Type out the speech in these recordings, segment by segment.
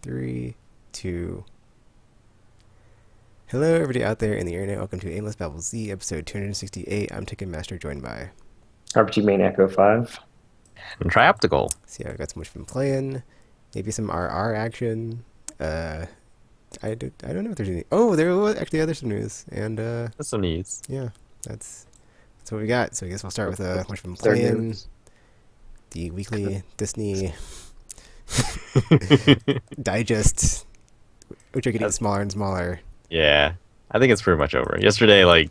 Three, two. Hello, everybody out there in the internet. Welcome to Aimless Babble Z, episode 268. I'm Ticket Master, joined by. RPG Main Echo 5. And Trioptical. See, I've got so much fun playing. Maybe some RR action. I don't know if there's any. Oh, there was actually there's some news, and That's some news. yeah, that's what we got. So I guess we'll start with how much fun Third playing. news. The weekly Disney digest, which are getting smaller and smaller. Yeah, I think it's pretty much over. Yesterday,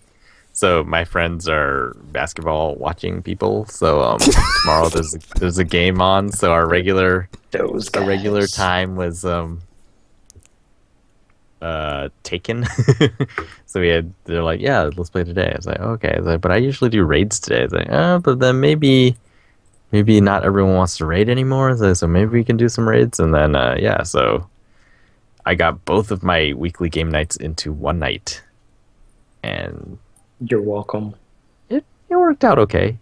so my friends are basketball watching people. So tomorrow there's a game on. So our regular time was taken. So they're like, yeah, let's play today. I was like, okay. I was like, but I usually do raids today. I was like, but then maybe not everyone wants to raid anymore. So maybe we can do some raids. And then yeah, so I got both of my weekly game nights into one night, and You're welcome. it worked out okay.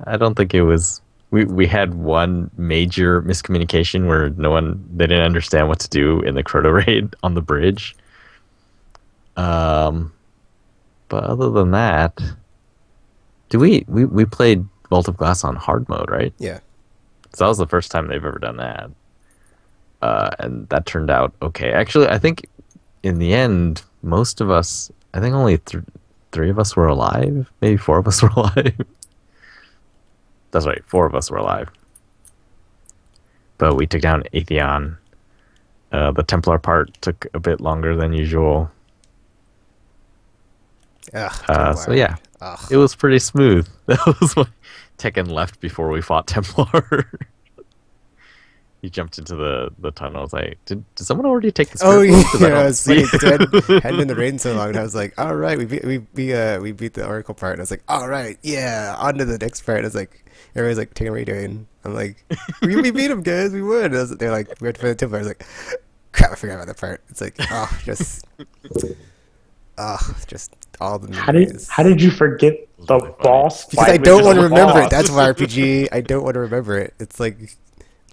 I don't think it was. We had one major miscommunication where they didn't understand what to do in the Crota raid on the bridge. But other than that, we played Vault of Glass on hard mode, right? Yeah. So that was the first time they've ever done that. And that turned out okay. Actually, I think in the end, most of us, I think only three of us were alive. Maybe four of us were alive. That's right, four of us were alive. But we took down Atheon. The Templar part took a bit longer than usual. So yeah, it was pretty smooth. That was why Tekken left before we fought Templar. He jumped into the tunnel. I was like, did someone already take the Oh spirit yeah, bomb? 'Cause I don't was see funny. it. Hadn't been the raid in so long, and I was like, all right, we beat the Oracle part. And I was like, all right, yeah, on to the next part. I was like, everybody's like, Taking, what are you doing? I'm like, we beat him, guys, we won. They're like, we have to find the temple. I was like, crap, I forgot about that part. It's like, just all the memories. How did you forget the really funny. boss Because fight I with don't just want to the remember it. boss? That's why RPG. I don't want to remember it. It's like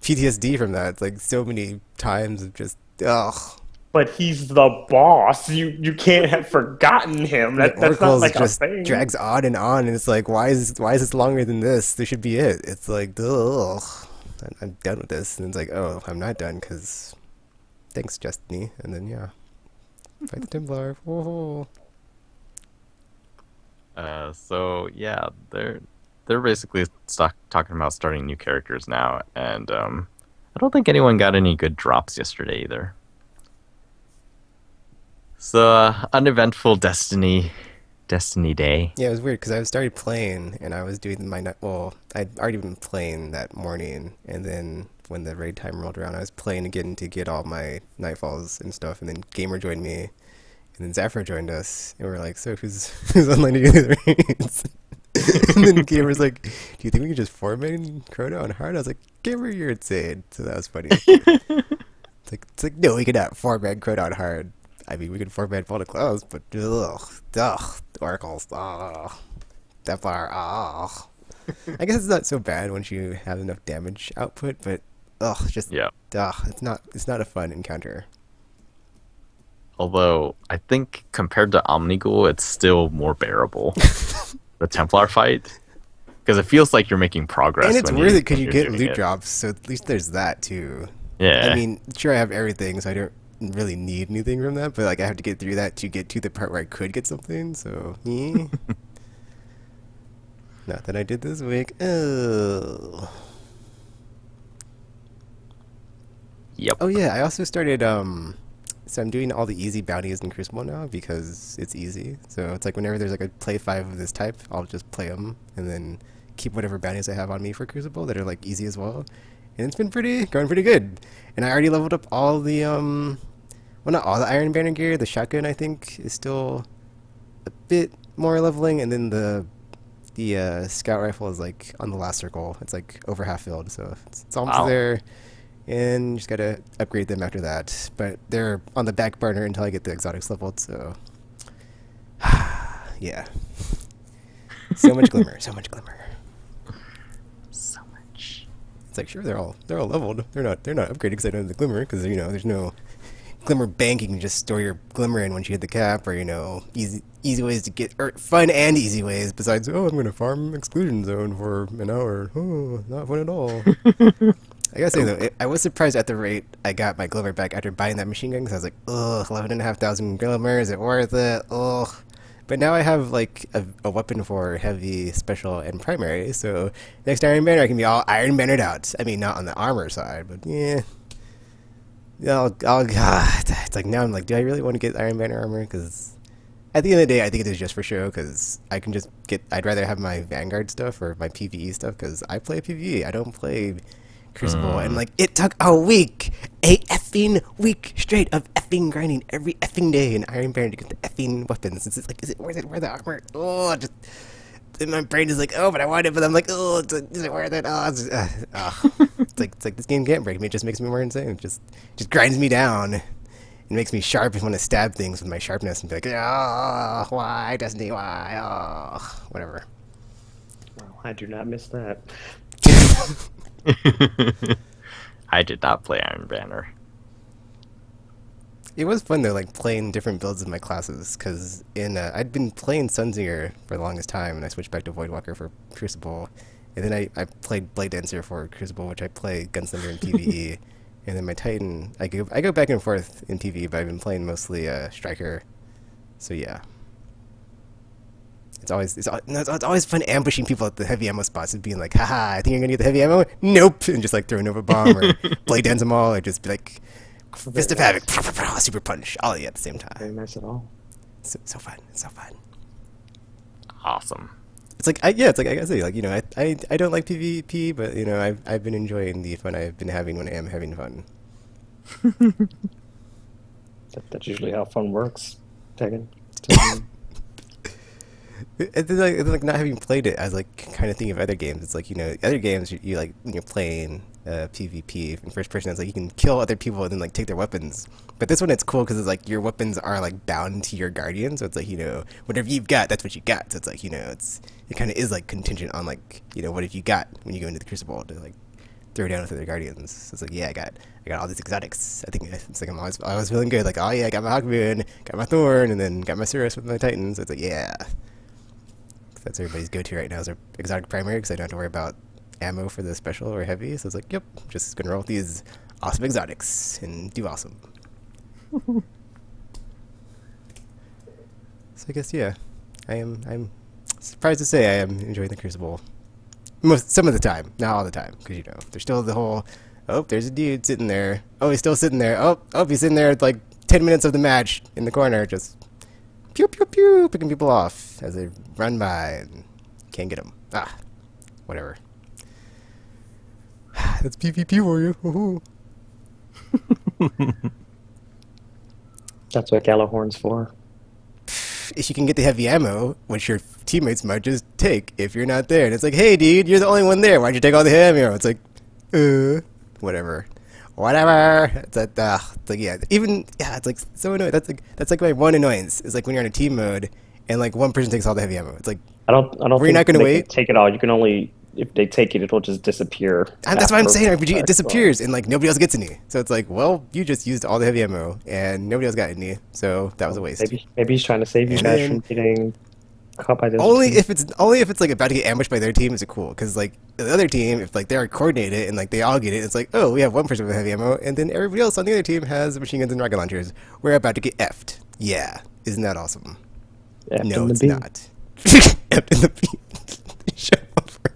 PTSD from that. It's like so many times of just But he's the boss. You can't have forgotten him. That's not Oracles like a just thing. drags on, and it's like, why is this longer than this? This should be it. It's like, ugh, I'm done with this. And it's like, oh, I'm not done because thanks, Destiny. And then yeah, fight the Templar. Whoa. So yeah, they're basically talking about starting new characters now, and I don't think anyone got any good drops yesterday either. So uneventful Destiny day. Yeah, it was weird because I started playing and I was doing my night. Well, I'd already been playing that morning, and then when the raid time rolled around, I was playing again to get all my nightfalls and stuff. And then Gamer joined me, and then Zafra joined us, and we were like, "So who's online to do the raids?" And then Gamer's like, "Do you think we could just format Crota on hard?" I was like, "Gamer, you're insane." So that was funny. It's like no, we could not format Crota on hard. I mean, we could format Vault of Clouds, but Oracles, Templar, I guess it's not so bad once you have enough damage output, but Yeah. it's not a fun encounter. Although I think compared to Omnigul, it's still more bearable. The Templar fight, because it feels like you're making progress. And it's when worth it because when you you're get doing loot it. drops, so at least there's that too. Yeah. I mean, sure, I have everything, so I don't really need anything from that, but like I have to get through that to get to the part where I could get something, so yeah. Not that I did this week. Oh. Yep. Oh yeah, I also started so I'm doing all the easy bounties in Crucible now because it's easy. So it's like whenever there's like a play 5 of this type, I'll just play them and then keep whatever bounties I have on me for Crucible that are like easy as well. And it's been going pretty good. And I already leveled up all the well, not all the Iron Banner gear. The shotgun I think is still a bit more leveling, and then the scout rifle is like on the last circle. It's like over half filled, so it's almost Wow. there. And just gotta upgrade them after that. But they're on the back burner until I get the exotics leveled, so yeah. So much glimmer, so much glimmer. So much. It's like, sure, they're all leveled. They're not upgraded because I don't have the glimmer, because there's no glimmer bank. You can just store your glimmer in once you hit the cap, or easy ways to get, or fun and easy ways besides, oh, I'm gonna farm exclusion zone for an hour. Oh, not fun at all. I gotta say though, I was surprised at the rate I got my glimmer back after buying that machine gun, because I was like, ugh, 11,500 glimmer, is it worth it? Ugh. But now I have like a weapon for heavy, special, and primary, so next Iron Banner I can be all Iron Bannered out. I mean, not on the armor side, but yeah. It's like now I'm like, do I really want to get Iron Banner armor? Because at the end of the day, I think it is just for show, because I can just get, I'd rather have my Vanguard stuff or my PvE stuff, because I play PvE, I don't play Crucible, and like, it took a effing week straight of effing grinding every effing day in Iron Banner to get the effing weapons. It's like, is it worth it? Where the armor? Oh, just, and my brain is like, oh, but I want it, but I'm like, oh, is it worth it? Oh, it's like this game can't break me. It just makes me more insane. It just grinds me down. It makes me sharp and want to stab things with my sharpness and be like, oh, why, Destiny, why, oh, whatever. Well, I do not miss that. I did not play Iron Banner. It was fun though, like playing different builds of my classes, because I'd been playing Sunzinger for the longest time, and I switched back to Voidwalker for Crucible, and then I played Blade Dancer for Crucible, which I play Gunslinger in PvE, and then my Titan, I go back and forth in PvE, but I've been playing mostly Striker, so yeah. It's always fun ambushing people at the heavy ammo spots and being like, haha, I think you're gonna get the heavy ammo? Nope! And just like throw a Nova Bomb or Blade Dance them all, or just be like, Fist of Havoc, Super Punch, all of you at the same time. Very nice at all. So fun, it's so fun. Awesome. It's like, I gotta say, like, I don't like PvP, but, I've been enjoying the fun I've been having when I am having fun. That's usually how fun works, Tegan. It's like not having played it as like kind of thing of other games. It's like, other games you like when you're playing PvP in first person, it's like you can kill other people and then like take their weapons. But this one it's cool because it's like your weapons are like bound to your guardian, so it's like whatever you've got, that's what you got. So it's like it kind of is like contingent on like what have you got when you go into the Crucible to like throw down with other guardians. So it's like, yeah, I got all these exotics. I think it's like I was feeling good. Like, oh yeah, I got my Hawkmoon, got my Thorn, and then got my Cirrus with my Titans. So it's like, yeah. That's everybody's go-to right now is their exotic primary, because I don't have to worry about ammo for the special or heavy. So it's like, yep, just gonna roll with these awesome exotics and do awesome. So I guess, yeah, I'm surprised to say I am enjoying the Crucible some of the time, not all the time, because there's still the whole, oh, there's a dude sitting there, oh, he's still sitting there, oh, he's sitting there like 10 minutes of the match in the corner, just pew pew pew, picking people off as they run by and can't get them. Whatever. That's PvP for you. Woohoo. That's what Gallahorn's for. If you can get the heavy ammo, which your teammates might just take if you're not there, and it's like, hey dude, you're the only one there. Why'd you take all the heavy ammo? It's like, whatever. It's like, yeah, it's like so annoying. That's like my one annoyance is like when you're in a team mode and like one person takes all the heavy ammo. It's like, I don't were you think not going to wait? Take it all. You can only, if they take it, it'll just disappear. And that's what I'm saying. RPG, it disappears and like nobody else gets any. So it's like, well, you just used all the heavy ammo and nobody else got any. So that was a waste. Maybe he's trying to save you guys from getting caught by this. Only if it's like about to get ambushed by their team is it cool, because like the other team, if like they're coordinated and like they all get it, it's like, oh, we have one person with heavy ammo and then everybody else on the other team has machine guns and rocket launchers. We're about to get effed. Yeah, isn't that awesome? Effed no, in it's the not. Effed in the beat. Show up for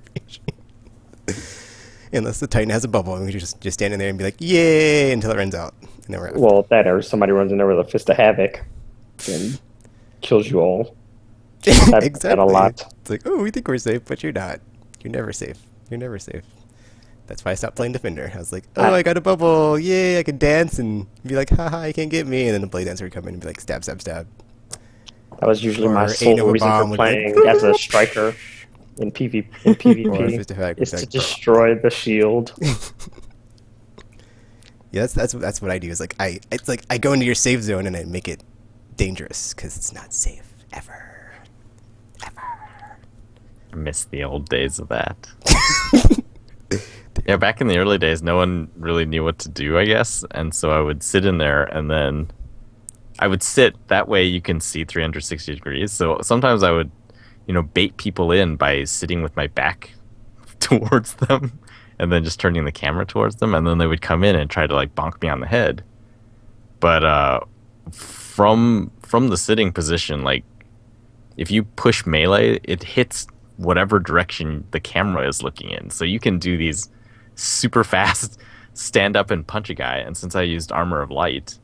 unless the Titan has a bubble and we just stand in there and be like, yay, until it runs out. And then we're effed. Well, that or somebody runs in there with a fist of havoc and kills you all. Exactly. That a lot. It's like, oh, we think we're safe, but you're not. You're never safe. You're never safe. That's why I stopped playing Defender. I was like, oh, I got a bubble. Yay, I can dance and be like, haha, you can't get me. And then the Blade Dancer would come in and be like, stab, stab, stab. That was usually my sole reason for playing as a striker in PvP. Is to destroy the shield. Yeah, that's what I do. Is like I go into your safe zone and I make it dangerous because it's not safe ever. I miss the old days of that. Yeah, back in the early days, no one really knew what to do, I guess. And so I would sit in there and then I would sit. That way you can see 360 degrees. So sometimes I would, bait people in by sitting with my back towards them and then just turning the camera towards them. And then they would come in and try to like bonk me on the head. But from the sitting position, like if you push melee, it hits whatever direction the camera is looking in. So you can do these super fast stand up and punch a guy. And since I used Armor of Light,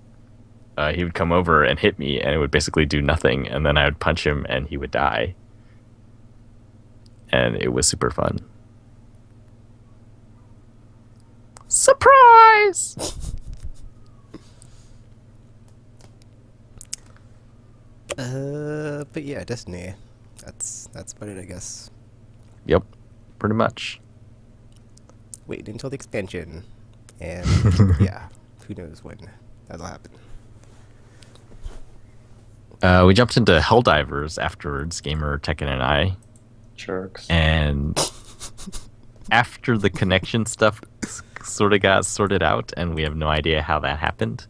he would come over and hit me and it would basically do nothing. And then I would punch him and he would die. And it was super fun. Surprise! But yeah, Destiny. That's about it, I guess. Yep, pretty much. Wait until the expansion, and yeah, who knows when that'll happen. We jumped into Helldivers afterwards, Gamer, Tekken, and I. Jerks. And after the connection stuff sort of got sorted out, and we have no idea how that happened,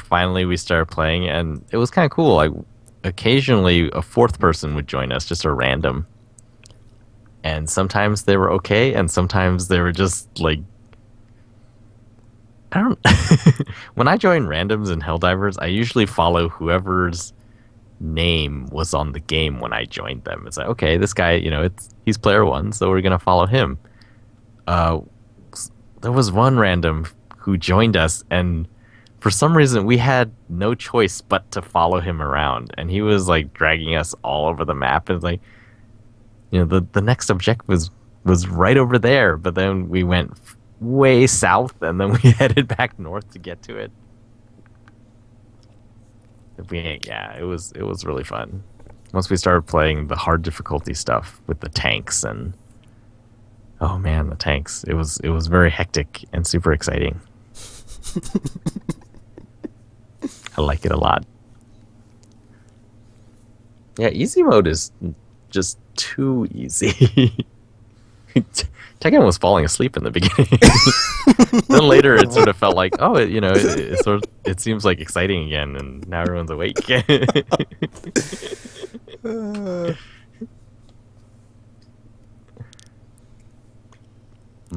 finally we started playing, and it was kind of cool. Like, occasionally a fourth person would join us, just a random. And sometimes they were okay, and sometimes they were just like, I don't. When I join randoms in Helldivers, I usually follow whoever's name was on the game when I joined them. It's like, okay, this guy, he's player one, so we're gonna follow him. There was one random who joined us, and for some reason we had no choice but to follow him around, and he was like dragging us all over the map. And like, the next objective was right over there, but then we went way south, and then we headed back north to get to it. It was really fun. Once we started playing the hard difficulty stuff with the tanks, and oh man, the tanks! It was very hectic and super exciting. I like it a lot. Yeah, easy mode is just too easy. Tekken was falling asleep in the beginning. Then later it sort of felt like, oh, it seems like exciting again, and now everyone's awake.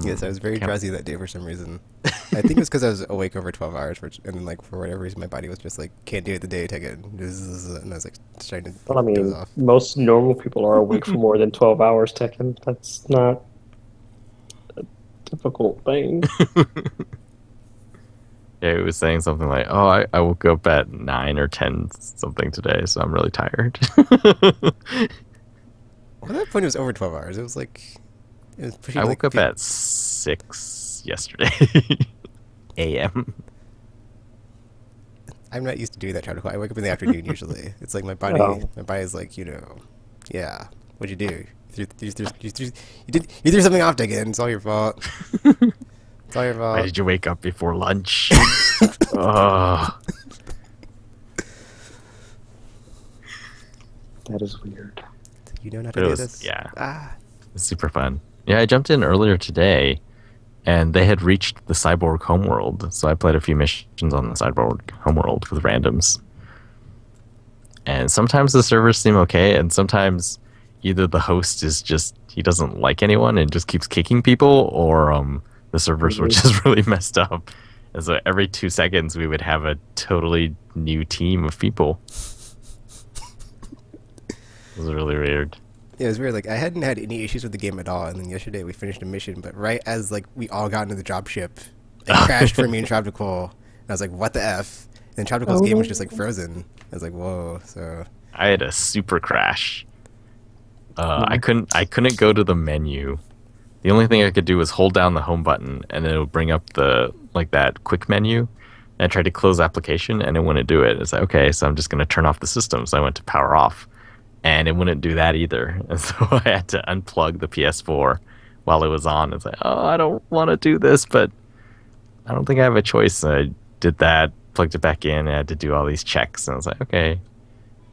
Yes, I was very drowsy that day for some reason. I think it was because I was awake over 12 hours, and then like for whatever reason my body was just like, can't do it the day Tekken, and I was like starting to doze off. Most normal people are awake for more than 12 hours, Tekken. That's not a difficult thing. Yeah, he was saying something like, oh, I woke up at 9 or 10 something today, so I'm really tired. Well, at that point it was over 12 hours. It was like... I woke up at 6 yesterday. a.m. I'm not used to doing that time. I wake up in the afternoon usually. It's like my body's like, yeah, what'd you do? You threw something off again. It's all your fault. It's all your fault. Why did you wake up before lunch? Oh. That is weird. You know not to do this? Yeah. It's super fun. Yeah, I jumped in earlier today, and they had reached the Cyborg homeworld, so I played a few missions on the Cyborg homeworld with randoms. And sometimes the servers seem okay, and sometimes either the host is just, he doesn't like anyone and just keeps kicking people, or the servers were just really messed up. And so every 2 seconds we would have a totally new team of people. It was really weird. Yeah, it was weird. Like, I hadn't had any issues with the game at all, and then yesterday we finished a mission, but right as, like, we all got into the dropship, it crashed for me and Tropical, and I was like, what the F? And Tropical's game was just, like, frozen. I was like, whoa, so... I had a super crash. I couldn't go to the menu. The only thing I could do was hold down the home button, and it would bring up the, like, that quick menu, and I tried to close application, and it wouldn't do it. It's like, okay, so I'm just going to turn off the system, so I went to power off. And it wouldn't do that either. And so I had to unplug the PS4 while it was on. It's like, oh, I don't want to do this, but I don't think I have a choice. And I did that, plugged it back in, and I had to do all these checks. And I was like, okay,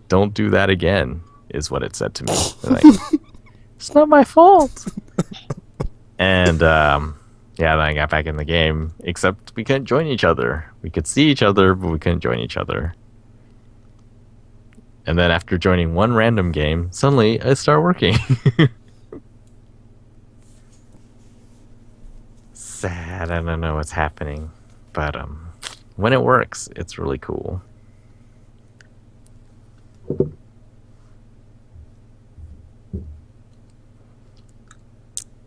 don't do that again, is what it said to me. Like, it's not my fault. And yeah, then I got back in the game, except we couldn't join each other. We could see each other, but we couldn't join each other. And then after joining one random game, suddenly it started working. Sad, I don't know what's happening. But when it works, it's really cool.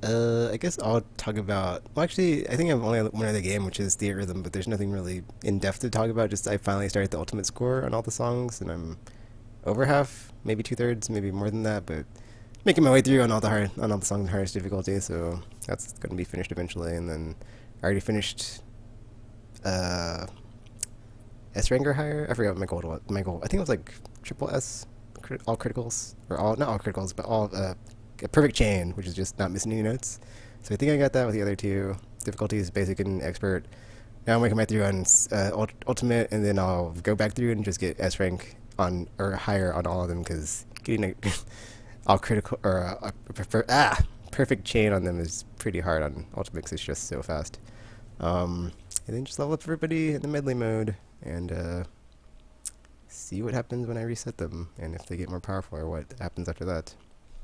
I guess I'll talk about. Well, actually, I think I have only one other game, which is Theatrhythm, but there's nothing really in depth to talk about. Just I finally started the ultimate score on all the songs, and I'm over half, maybe 2/3, maybe more than that, but making my way through on all the songs in hardest difficulty. So that's going to be finished eventually, and then I already finished S rank or higher. I forgot what my goal was. My goal, I think it was like triple S, all criticals, or all not all criticals, but all a perfect chain, which is just not missing any notes. So I think I got that with the other two difficulties, basic and expert. Now I'm making my through on ultimate, and then I'll go back through and just get S rank on or higher on all of them, because getting a all critical or perfect chain on them is pretty hard on ultimate, because it's just so fast. And then just level up everybody in the medley mode and see what happens when I reset them, and if they get more powerful or what happens after that.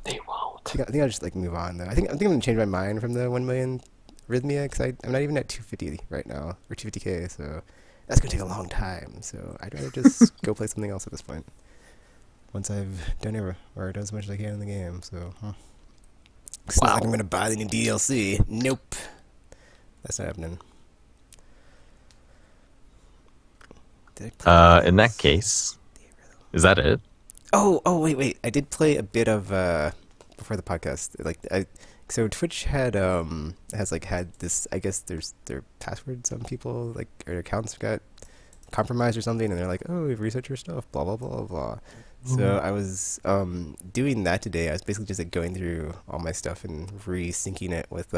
They won't. I think I'll just like move on though. I think I'm gonna change my mind from the 1 million Rhythmia, because I'm not even at 250 right now, or 250k, so that's gonna take a long time. So I'd rather just go play something else at this point. Once I've done as much as I can in the game. So it's not like I'm gonna buy the new DLC. Nope, that's not happening. In that case, is that it? Oh, wait. I did play a bit of before the podcast. So Twitch had had this. I guess their password. Some people or their accounts got compromised or something, and they're like, "Oh, we've reset your stuff." Blah blah blah blah. So I was doing that today. I was basically just going through all my stuff and re-syncing it with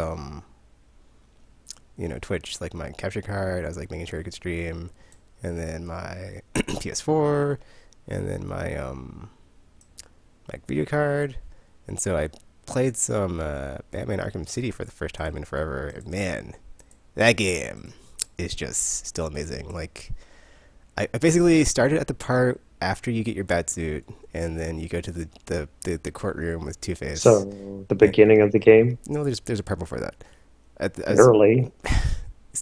Twitch, like my capture card. I was like making sure I could stream, and then my PS4. And then my video card, and so I played some Batman Arkham City for the first time in forever. And man, that game is just still amazing. Like, I basically started at the part after you get your Batsuit, and then you go to the courtroom with Two-Face. So the beginning of the game? No, there's a part before that. Early.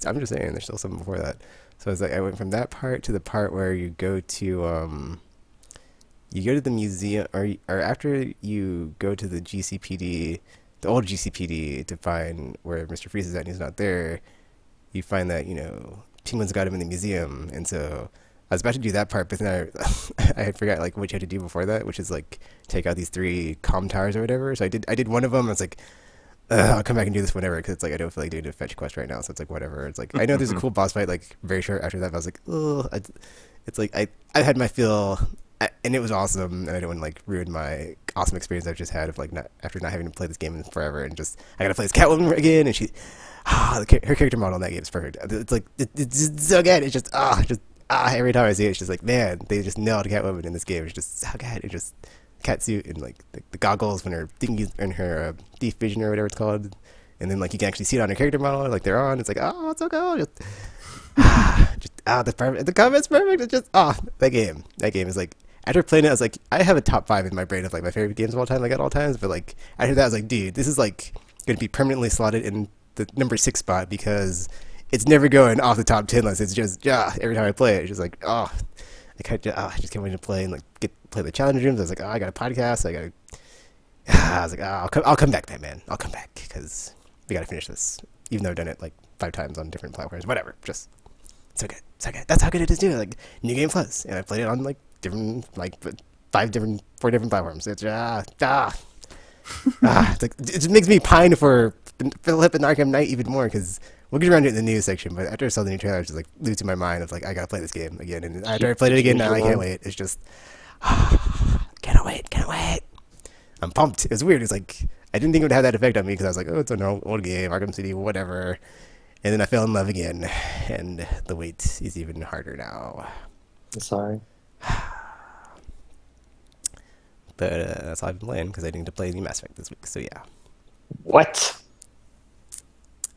I'm just saying, there's still something before that. So it's like I went from that part to the part where you go to the museum, or after you go to the GCPD, the old GCPD, to find where Mr. Freeze is at and he's not there. You find that Penguin's got him in the museum, and so I was about to do that part, but then I had forgot like what you had to do before that, which is like take out these 3 comm towers or whatever. So I did one of them. I was like, I'll come back and do this whenever, because it's like I don't feel like doing a fetch quest right now, so it's like whatever. It's like I know there's a cool boss fight like very short after that, but I was like, oh, it's like I had my fill, and it was awesome, and I don't want to like ruin my awesome experience I've just had of like after not having to play this game in forever, and just I gotta play this Catwoman again, and her character model in that game is perfect. It's like it's so good. It's just every time I see it, it's just like, man, they just nailed Catwoman in this game. It's just so good. It's just cat suit and like the goggles when her thingies in her thief vision or whatever it's called, and then like you can actually see it on her character model, like they're on. It's like, oh, it's so cool. The combat's perfect. It's just that game is like, after playing it, I was like, I have a top 5 in my brain of like my favorite games of all time, like at all times. But like after that, I was like, dude, this is like going to be permanently slotted in the number 6 spot, because it's never going off the top 10 list. It's just every time I play it, it's just like I just can't wait to play and like play the challenge rooms. I was like, I got a podcast. I was like, I'll come back, Batman. I'll come back, because we got to finish this, even though I've done it like 5 times on different platforms. Whatever, just so good. That's how good it is, dude. Like New Game Plus, and I played it on like different 4 different platforms. It's it's like, it just makes me pine for Philip and Arkham Knight even more, because we'll get around to it in the news section. But after I saw the new trailer, I was just like losing my mind of like, I gotta play this game again. And after I played it again, now I can't wait. It's just can't wait. I'm pumped. It was weird. It's like I didn't think it would have that effect on me, because I was like, oh, it's an old game, Arkham City, whatever. And then I fell in love again, and the wait is even harder now. Sorry. But that's all I've been playing, because I need to play the Mass Effect this week. So yeah. What?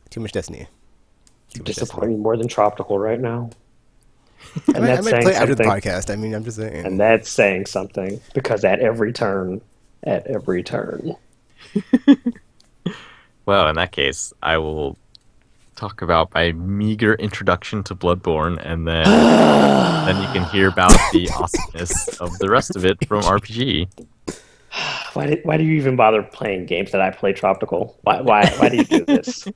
Too much Destiny. You disappoint me more than Tropical right now. I might play after the podcast. I mean, I'm just saying. And that's saying something, because at every turn. Well, in that case, I will talk about my meager introduction to Bloodborne, and then then you can hear about the awesomeness of the rest of it from RPG. Why do you even bother playing games that I play Tropical? Why do you do this?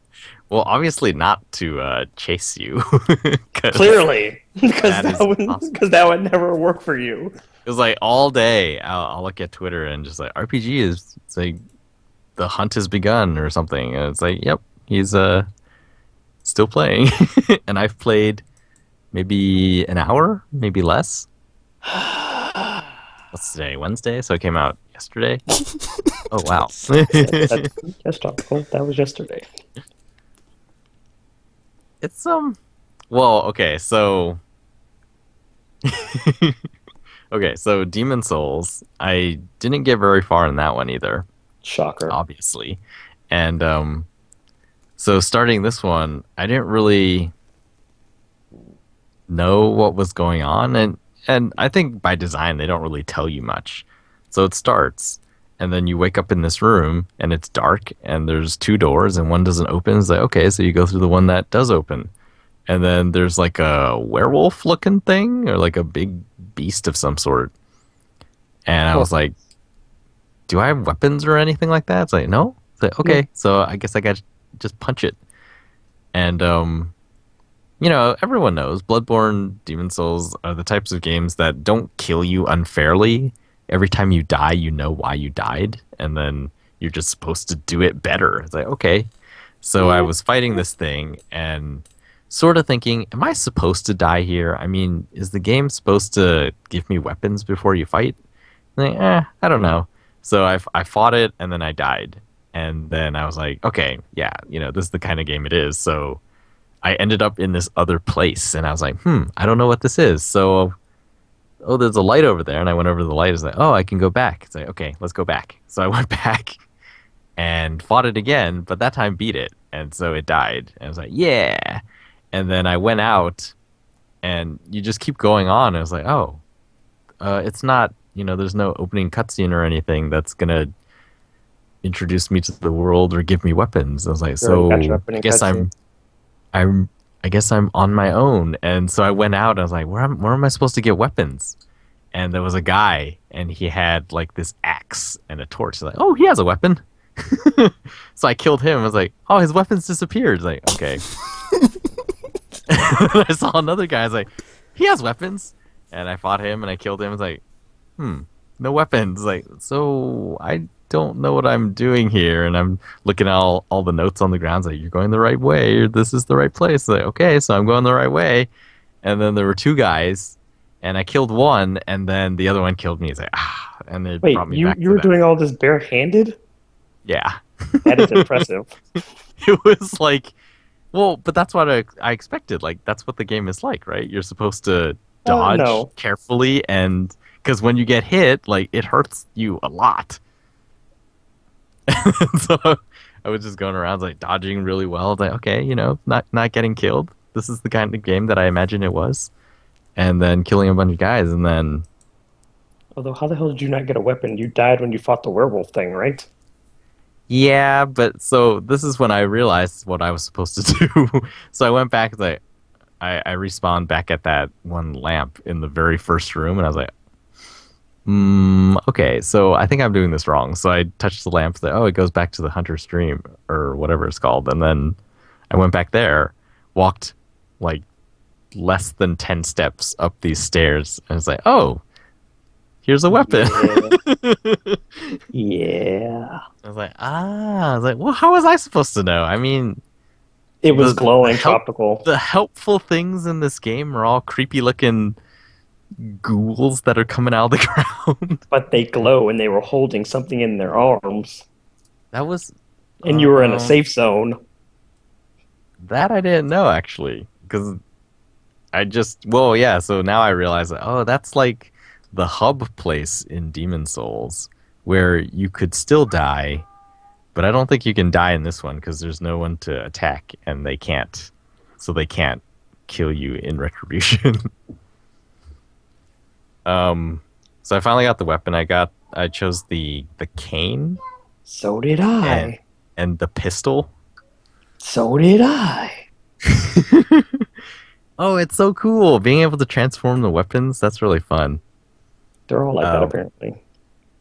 Well, obviously not to chase you. Clearly, because that would never work for you. It was like all day I'll look at Twitter and just like RPG is, it's like the hunt has begun or something, and it's like, yep, he's still playing. And I've played maybe an hour, maybe less. What's today? Wednesday? So it came out yesterday. Oh wow. That's Tropical. That was yesterday. It's well, okay, so okay, so Demon Souls, I didn't get very far in that one either. Shocker. Obviously. And so starting this one, I didn't really know what was going on, and I think by design they don't really tell you much. So it starts, and then you wake up in this room and it's dark and there's two doors and one doesn't open. It's like, okay, so you go through the one that does open. And then there's like a werewolf looking thing, or like a big beast of some sort. And I was like, do I have weapons or anything like that? It's like, no. It's like, okay, so I guess I got to just punch it. And, you know, everyone knows Bloodborne, Demon Souls are the types of games that don't kill you unfairly. Every time you die, you know why you died. And then you're just supposed to do it better. It's like, okay. So I was fighting this thing and sort of thinking, am I supposed to die here? I mean, is the game supposed to give me weapons before you fight? Like, I don't know. So I fought it, and then I died. And then I was like, okay, yeah, you know, this is the kind of game it is. So I ended up in this other place, and I was like, I don't know what this is. So, oh, there's a light over there. And I went over to the light. It's like, oh, I can go back. It's like, okay, let's go back. So I went back and fought it again, but that time beat it. And so it died. And I was like, yeah. And then I went out, and you just keep going on. I was like, oh, it's not, you know, there's no opening cutscene or anything that's going to introduce me to the world or give me weapons. I was like, so I guess I guess I'm on my own. And so I went out, and I was like, where am I supposed to get weapons? And there was a guy, and he had like this axe and a torch. Like, oh, he has a weapon. So I killed him. I was like, oh, his weapons disappeared. Like, okay. I saw another guy. I was like, he has weapons. And I fought him, and I killed him. I was like, no weapons. Like, so I don't know what I'm doing here. And I'm looking at all the notes on the ground. Like, you're going the right way. Or this is the right place. Like, okay, so I'm going the right way. And then there were two guys, and I killed one, and then the other one killed me. He's like, and they brought me back. You were doing all this barehanded? Yeah. That is impressive. It was like, well, but that's what I expected. Like, that's what the game is like, right? You're supposed to dodge carefully, and because when you get hit, like, it hurts you a lot. So I was just going around like dodging really well. Like, okay, you know, not getting killed. This is the kind of game that I imagined it was. And then killing a bunch of guys, and then. Although, how the hell did you not get a weapon? You died when you fought the werewolf thing, right? Yeah, but so this is when I realized what I was supposed to do. So I went back, like, I respawned back at that one lamp in the very first room, and I was like, okay, so I think I'm doing this wrong. So I touched the lamp, like, oh, it goes back to the hunter stream, or whatever it's called. And then I went back there, walked like less than 10 steps up these stairs, and it's like, oh, here's a weapon. Yeah. I was like, well, how was I supposed to know? I mean, it was glowing tropical. The helpful things in this game are all creepy looking ghouls that are coming out of the ground. But they glow, and they were holding something in their arms. That was... And you were in a safe zone. That I didn't know, actually. Because I just... Well, yeah, so now I realize, oh, that's like the hub place in Demon Souls, where you could still die, But I don't think you can die in this one because there's no one to attack, and they can't kill you in retribution. So I finally got the weapon. I chose the cane. So did I. And the pistol. So did I. Oh, it's so cool. Being able to transform the weapons, that's really fun. They're all like that, apparently.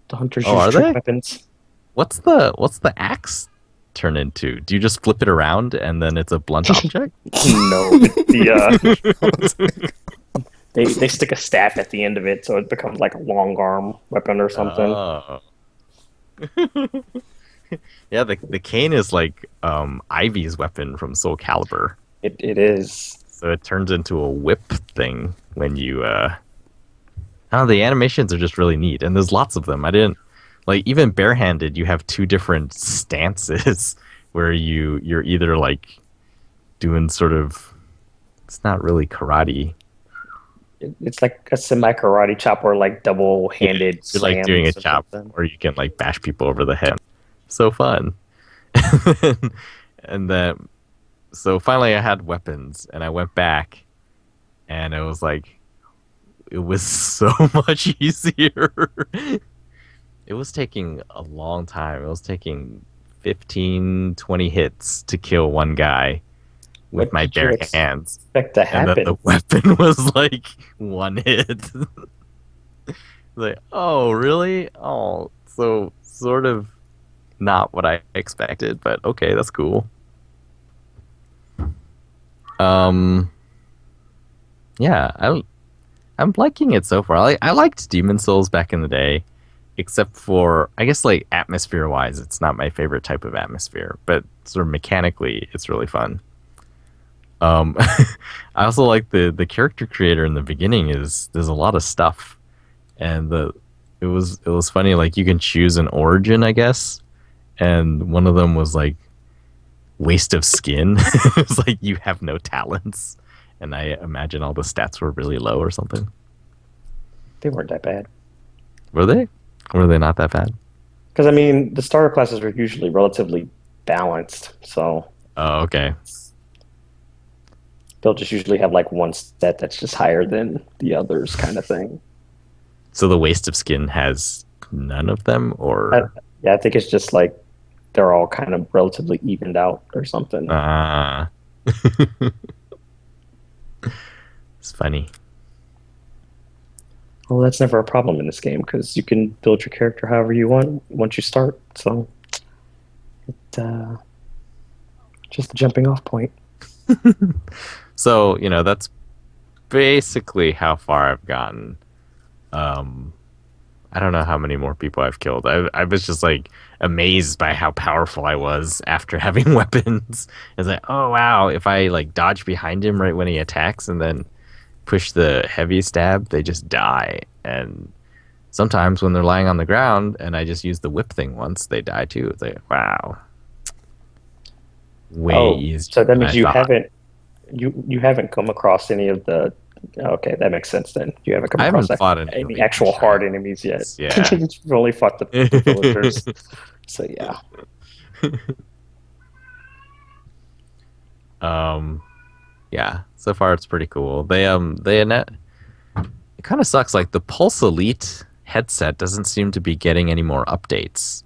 The hunters use trick weapons. What's the axe turn into? Do you just flip it around and then it's a blunt object? No, they stick a staff at the end of it, so it becomes like a long arm weapon or something. Oh. Yeah, the cane is like Ivy's weapon from Soul Calibur. It is. So it turns into a whip thing when you oh, the animations are just really neat, and there's lots of them. I didn't like even barehanded. You have two different stances where you're either like doing sort of, it's not really karate. It's like a semi-karate chop or like double-handed. You're like doing a chop, or you can like bash people over the head. So fun. And then, so finally I had weapons, and I went back, and it was like, it was so much easier. It was taking a long time. It was taking 15, 20 hits to kill one guy with my bare hands. Expect to happen? And then the weapon was like one hit. Like, oh, really? Oh, so sort of not what I expected, but okay, that's cool. Yeah, I'm liking it so far. I liked Demon Souls back in the day, except for, I guess, like, atmosphere-wise, it's not my favorite type of atmosphere, but sort of mechanically, it's really fun. I also like the character creator in the beginning there's a lot of stuff, and it was funny, like, you can choose an origin, I guess, and one of them was like waste of skin. It was like you have no talents, and I imagine all the stats were really low or something. They weren't that bad. Were they? Were they not that bad? Because I mean, the starter classes were usually relatively balanced, so. Oh, okay. They'll just usually have like one stat that's just higher than the others, kind of thing. So the waste of skin has none of them, or? Yeah, I think it's just like they're all kind of relatively evened out or something. It's funny. Well, that's never a problem in this game because you can build your character however you want once you start. So, just a jumping off point. So, that's basically how far I've gotten. I don't know how many more people I've killed. I was just like amazed by how powerful I was after having weapons. It's like, oh wow, if I like dodge behind him right when he attacks and then push the heavy stab, they just die. And sometimes when they're lying on the ground and I just use the whip thing once, they die too. It's like, wow. Way easier. So that means you haven't come across any of the. Okay, that makes sense then. You haven't come across any actual hard enemies yet. Yeah. You've only fought the villagers. So yeah. Yeah. So far it's pretty cool. It kind of sucks. Like the Pulse Elite headset doesn't seem to be getting any more updates.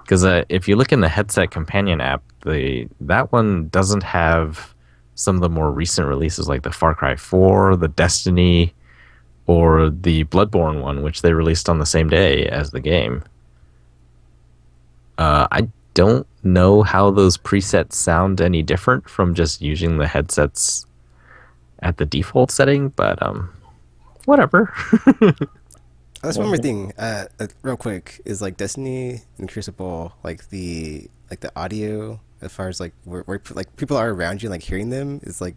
Because if you look in the headset companion app, that one doesn't have some of the more recent releases like the Far Cry 4, the Destiny, or the Bloodborne one, which they released on the same day as the game. I don't know how those presets sound any different from just using the headsets at the default setting, but whatever. That's one more thing, real quick, is like Destiny and Crucible, like the audio, as far as like where like people are around you, like hearing them, is like,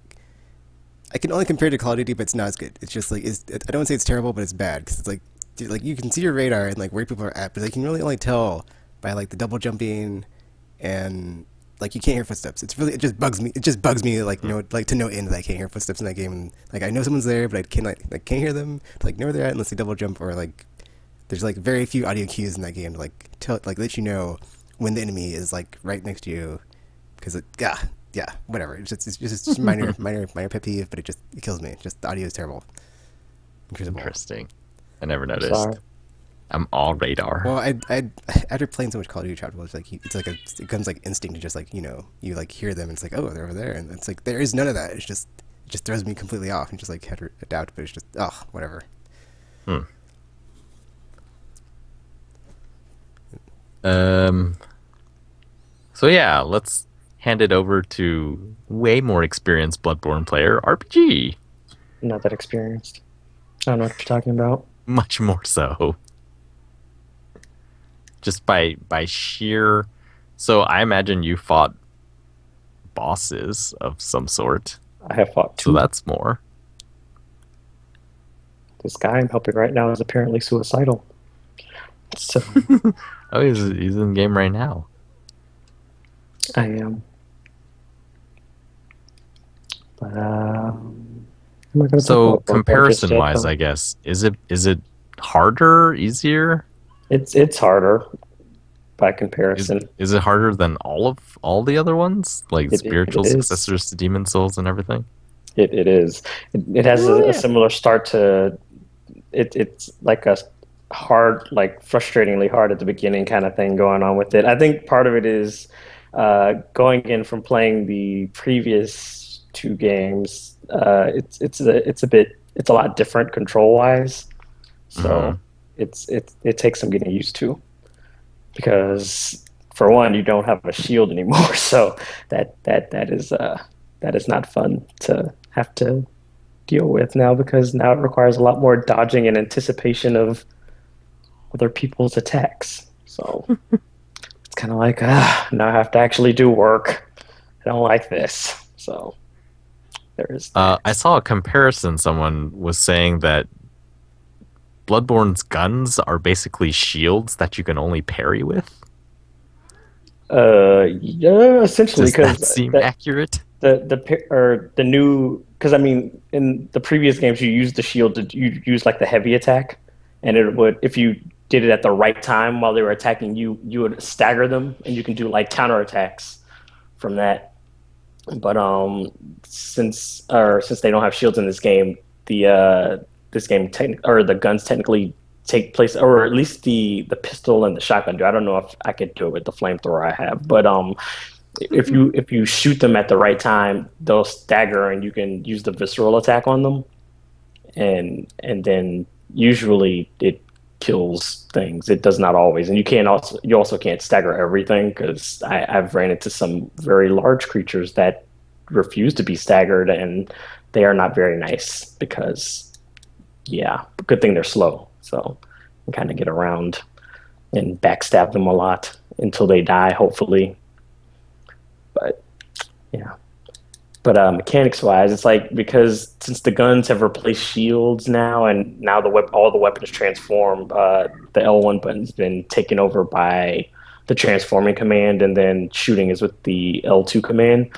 I can only compare it to Call of Duty, but it's not as good. It's just like, I don't say it's terrible, but it's bad because it's like you can see your radar and like where people are at, but like, you can really only tell by like the double jumping, and like you can't hear footsteps. It just bugs me. It just bugs me like to no end that I can't hear footsteps in that game. And, like I know someone's there, but I can't hear them to like know where they're at unless they double jump, or like there's like very few audio cues in that game to like tell, like let you know when the enemy is like right next to you, because yeah, whatever. It's just minor pet peeve, but it kills me. Just the audio is terrible. Incredible. Interesting. I never noticed. I'm all radar. Well, I after playing so much Call of Duty Tribal, it becomes like instinct to just like, you know, you like hear them and it's like, oh, they're over there, and it's like there is none of that. It just throws me completely off and just like had to adapt, but it's just whatever. So yeah, let's hand it over to way more experienced Bloodborne player, RPG. Not that experienced. I don't know what you're talking about. Much more so. Just by sheer... So I imagine you fought bosses of some sort. I have fought 2. So that's more. This guy I'm helping right now is apparently suicidal. So... Oh, he's in the game right now. I am. But, so comparison-wise, I guess, is it harder, easier? It's harder by comparison. Is it harder than all the other ones, like spiritual successors to Demon Souls and everything? It is. It has a similar start to. It's like a hard, like frustratingly hard at the beginning kind of thing going on with it. I think part of it is going in from playing the previous 2 games. It's a lot different control wise, so it takes some getting used to, because for one, you don't have a shield anymore, so that is not fun to have to deal with now, because now it requires a lot more dodging and anticipation of other people's attacks. So it's kind of like, now I have to actually do work. I don't like this. So there is that. I saw a comparison. Someone was saying that Bloodborne's guns are basically shields that you can only parry with. Yeah, essentially. Does that seem accurate? The new, because I mean, in the previous games you used the shield you use like the heavy attack, and it would, if you did it at the right time while they were attacking you, you would stagger them, and you can do like counterattacks from that. But since they don't have shields in this game, the guns technically take place, or at least the pistol and the shotgun do. I don't know if I could do it with the flamethrower I have, but if you shoot them at the right time, they'll stagger, and you can use the visceral attack on them, and then usually it kills things. It does not always, and you also can't stagger everything, because I've ran into some very large creatures that refuse to be staggered, and they are not very nice, because good thing they're slow, so you kind of get around and backstab them a lot until they die, hopefully. But yeah, but mechanics wise, it's like, because since the guns have replaced shields now, and now all the weapons transform, the L1 button's been taken over by the transforming command, and then shooting is with the L2 command.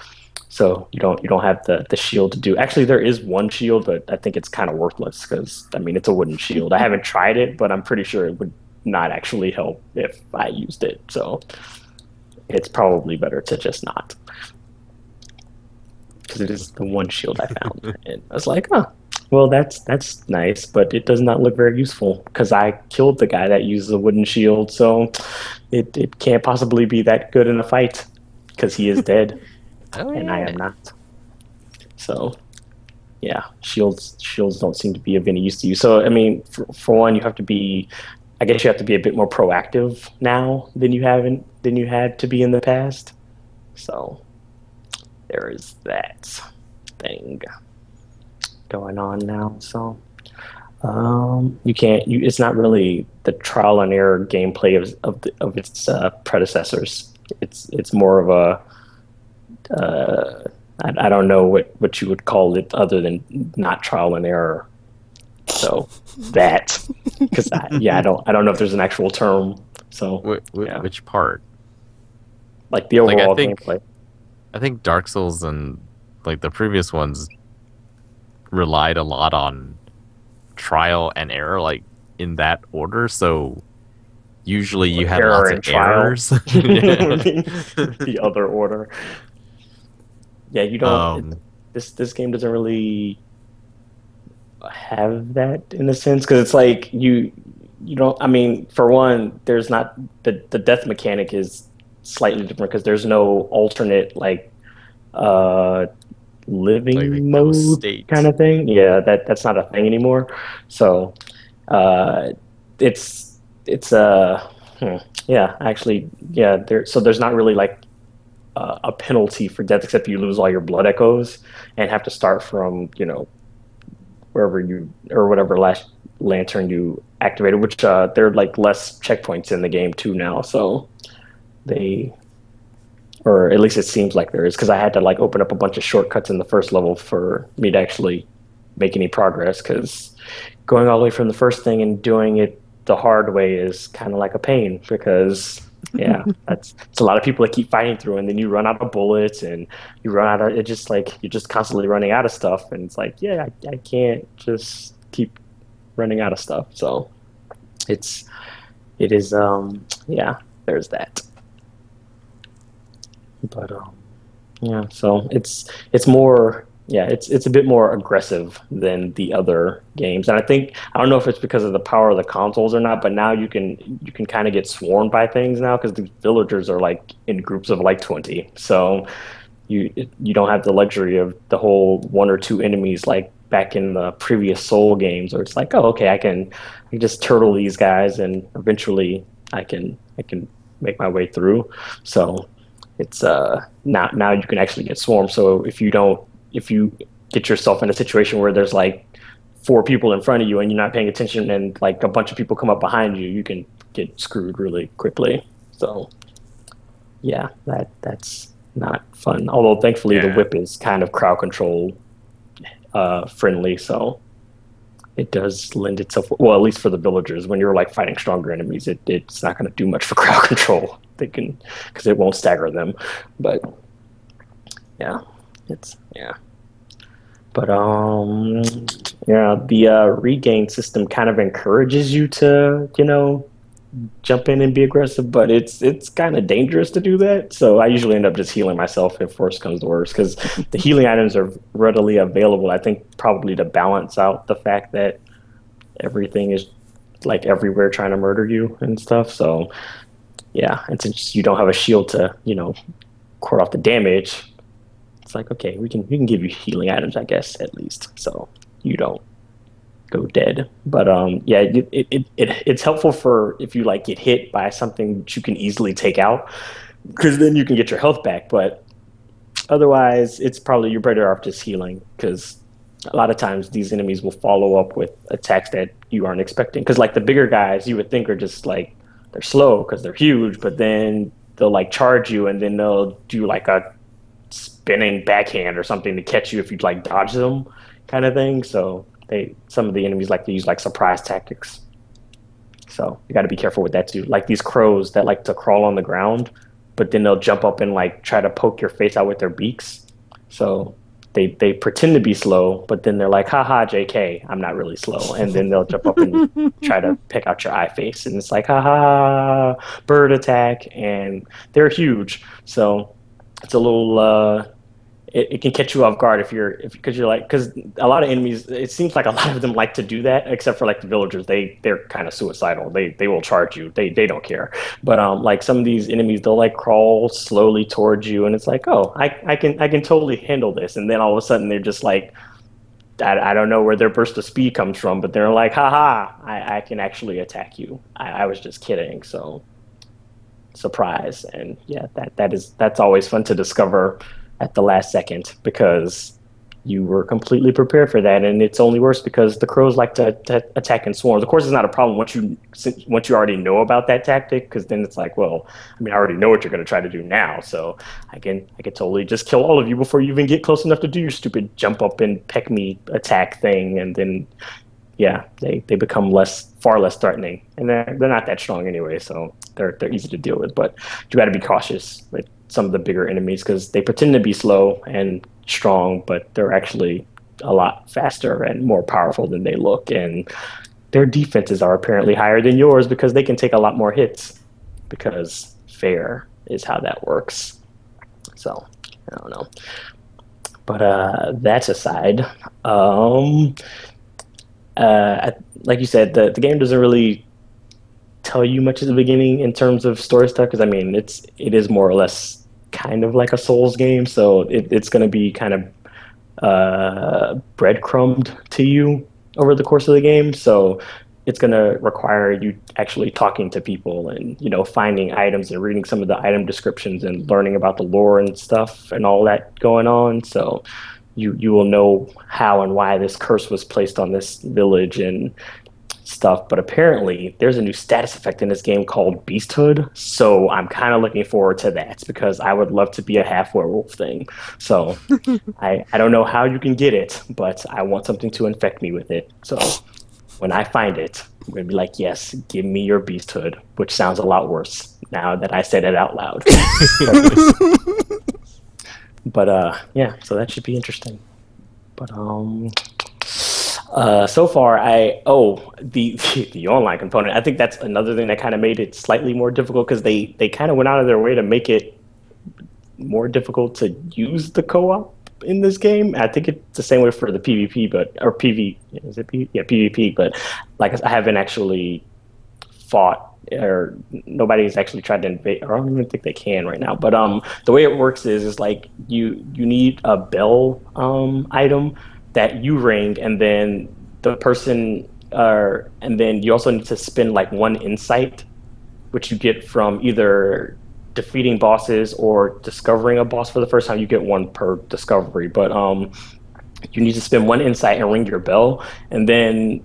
So you don't have the shield to do. Actually, there is one shield, but I think it's kind of worthless, because I mean, it's a wooden shield. I haven't tried it, but I'm pretty sure it would not actually help if I used it. So it's probably better to just not, because it is the one shield I found. And I was like, well, that's nice, but it does not look very useful, because I killed the guy that uses a wooden shield, so it can't possibly be that good in a fight, because he is dead. And I am not. So yeah, shields don't seem to be of any use to you. So I mean, for one, you have to be a bit more proactive now than you had to be in the past. So there is that thing going on now. So it's not really the trial and error gameplay of its predecessors. It's more of a I don't know what you would call it other than not trial and error. So that, because I don't know if there's an actual term. So which part? Like the overall gameplay. I think Dark Souls and like the previous ones relied a lot on trial and error, like in that order. So usually you have Error lots of and trial. errors. Yeah. The other order. Yeah, you don't. Um, This game doesn't really have that in a sense because it's like you don't. I mean, for one, there's not the death mechanic is slightly different because there's no alternate like uh like the living ghost mode kind state. of thing. Yeah, that's not a thing anymore. So uh, it's yeah, actually, yeah. There's not really like a penalty for death except you lose all your blood echoes and have to start from wherever you or whatever last lantern you activated. Which there are like less checkpoints in the game too now, so they or at least it seems like there is because I had to like open up a bunch of shortcuts in the first level for me to actually make any progress because going all the way from the first thing and doing it the hard way is kind of like a pain because yeah, that's it's a lot of people that keep fighting through and then you run out of bullets and you run out of it just like you're just constantly running out of stuff and it's like yeah I can't just keep running out of stuff so it's it is yeah there's that but yeah, so it's more yeah, it's a bit more aggressive than the other games. And I don't know if it's because of the power of the consoles or not, but now you can kind of get swarmed by things now because the villagers are like in groups of like 20. So you don't have the luxury of the whole one or two enemies like back in the previous Soul games where it's like, oh okay, I can just turtle these guys and eventually I can make my way through. So it's now you can actually get swarmed. So if you get yourself in a situation where there's like four people in front of you and you're not paying attention and like a bunch of people come up behind you, you can get screwed really quickly. So yeah, that's not fun. Although thankfully the Yeah. whip is kind of crowd control friendly, so it does lend itself well at least for the villagers when you're like fighting stronger enemies it's not going to do much for crowd control they can because it won't stagger them but yeah it's yeah but yeah the regain system kind of encourages you to jump in and be aggressive but it's kind of dangerous to do that so I usually end up just healing myself if worse comes to worse because the healing items are readily available I think probably to balance out the fact that everything is like everywhere trying to murder you and stuff so yeah and since you don't have a shield to ward off the damage it's like okay we can give you healing items I guess at least so you don't go dead but yeah it's helpful for if you like get hit by something that you can easily take out because then you can get your health back but otherwise it's probably you're better off just healing because a lot of times these enemies will follow up with attacks that you aren't expecting because like the bigger guys you would think are just like they're slow because they're huge but then they'll like charge you and then they'll do like a spinning backhand or something to catch you if you like dodge them kind of thing so some of the enemies like to use like surprise tactics so you got to be careful with that too like these crows that like to crawl on the ground but then they'll jump up and like try to poke your face out with their beaks so they pretend to be slow, but then they're like, haha, JK, I'm not really slow. And then they'll jump up and try to pick out your eye face. And it's like, haha, bird attack. And they're huge. So it's a little, it can catch you off guard because you're like, because a lot of enemies, it seems like a lot of them like to do that, except for like the villagers. They're kind of suicidal. They will charge you. They don't care. But like some of these enemies, they'll like crawl slowly towards you, and it's like, oh, I can totally handle this. And then all of a sudden they're just like, I don't know where their burst of speed comes from, but they're like, haha, I can actually attack you. I was just kidding. So surprise, and yeah, that's always fun to discover at the last second because you were completely prepared for that, and it's only worse because the crows like to attack in swarms. Of course, it's not a problem once you already know about that tactic, because then it's like, well, I mean, I already know what you're going to try to do now, so I can totally just kill all of you before you even get close enough to do your stupid jump up and peck me attack thing, and then yeah, they become far less threatening, and they're not that strong anyway, so they're easy to deal with. But you got to be cautious with some of the bigger enemies because they pretend to be slow and strong, but they're actually a lot faster and more powerful than they look. And their defenses are apparently higher than yours because they can take a lot more hits because fair is how that works. So I don't know. But that's aside. Like you said, the game doesn't really tell you much at the beginning in terms of story stuff because I mean it is more or less kind of like a Souls game, so it's going to be kind of breadcrumbed to you over the course of the game. So it's going to require you actually talking to people and finding items and reading some of the item descriptions and learning about the lore and stuff and all that going on. So you will know how and why this curse was placed on this village and stuff. But apparently there's a new status effect in this game called beasthood, so I'm kind of looking forward to that because I would love to be a half werewolf thing. So I don't know how you can get it, but I want something to infect me with it. So when I find it, I'm gonna be like, yes, give me your beasthood, which sounds a lot worse now that I said it out loud. But yeah, so that should be interesting. But so far, the online component. I think that's another thing that kind of made it slightly more difficult because they kind of went out of their way to make it more difficult to use the co-op in this game. I think it's the same way for the PvP, or PV. Is it PvP? Yeah, PvP. But like I haven't actually fought, or nobody's actually tried to invade, or I don't even think they can right now. But the way it works is like you need a bell item that you ring, and then the person, and then you also need to spend like one insight, which you get from either defeating bosses or discovering a boss for the first time. You get one per discovery, but you need to spend one insight and ring your bell, and then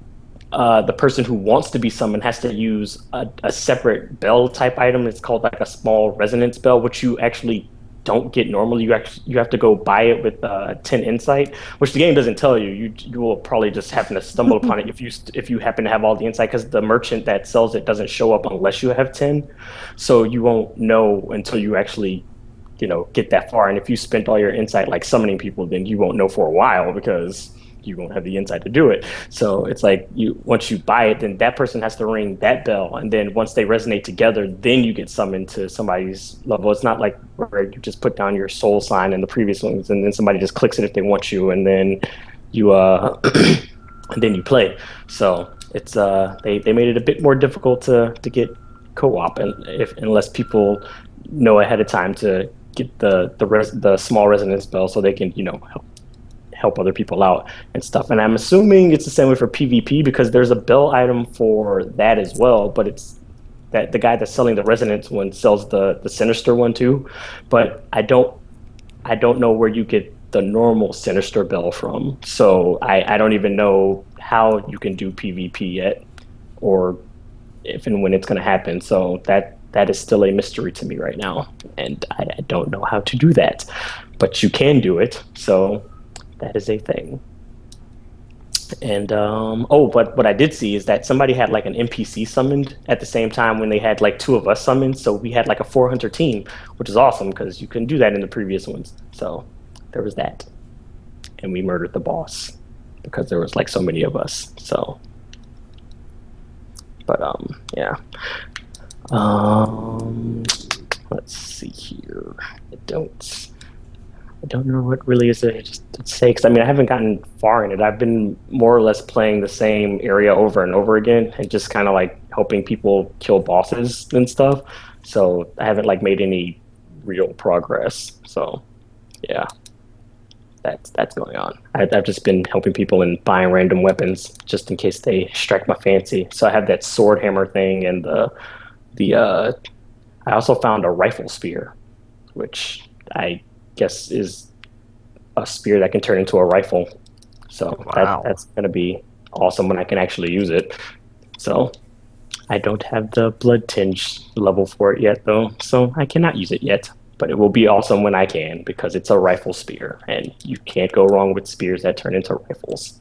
the person who wants to be summoned has to use a separate bell type item. It's called like a small resonance bell, which you actually don't get normally. You have to go buy it with 10 insight, which the game doesn't tell you. You will probably just happen to stumble upon it if you happen to have all the insight, because the merchant that sells it doesn't show up unless you have 10. So you won't know until you actually get that far. And if you spent all your insight like summoning people, then you won't know for a while because you won't have the insight to do it. So it's like once you buy it, then that person has to ring that bell, and then once they resonate together, then you get summoned to somebody's level. It's not like where you just put down your soul sign in the previous ones, and then somebody just clicks it if they want you, and then you and then you play. So it's they made it a bit more difficult to get co-op, and unless people know ahead of time to get the small resonance bell so they can help other people out and stuff. And I'm assuming it's the same way for PvP because there's a bell item for that as well, but it's that the guy that's selling the resonance one sells the sinister one too. But I don't know where you get the normal sinister bell from. So I don't even know how you can do PvP yet, or if and when it's going to happen. So that is still a mystery to me right now, and I don't know how to do that. But you can do it, so that is a thing. And but what I did see is that somebody had like an NPC summoned at the same time when they had like two of us summoned. So we had like a 4 hunter team, which is awesome because you couldn't do that in the previous ones. So there was that. And we murdered the boss because there was like so many of us. So, but yeah. Let's see here. I don't know what really is to say, because I mean I haven't gotten far in it. I've been more or less playing the same area over and over again and just kind of like helping people kill bosses and stuff. So I haven't like made any real progress. So yeah, that's going on. I've just been helping people and buying random weapons just in case they strike my fancy. So I have that sword hammer thing, and I also found a rifle spear, which I guess is a spear that can turn into a rifle. So wow. That's going to be awesome when I can actually use it. So I don't have the blood tinge level for it yet, though, so I cannot use it yet. But it will be awesome when I can, because it's a rifle spear, and you can't go wrong with spears that turn into rifles.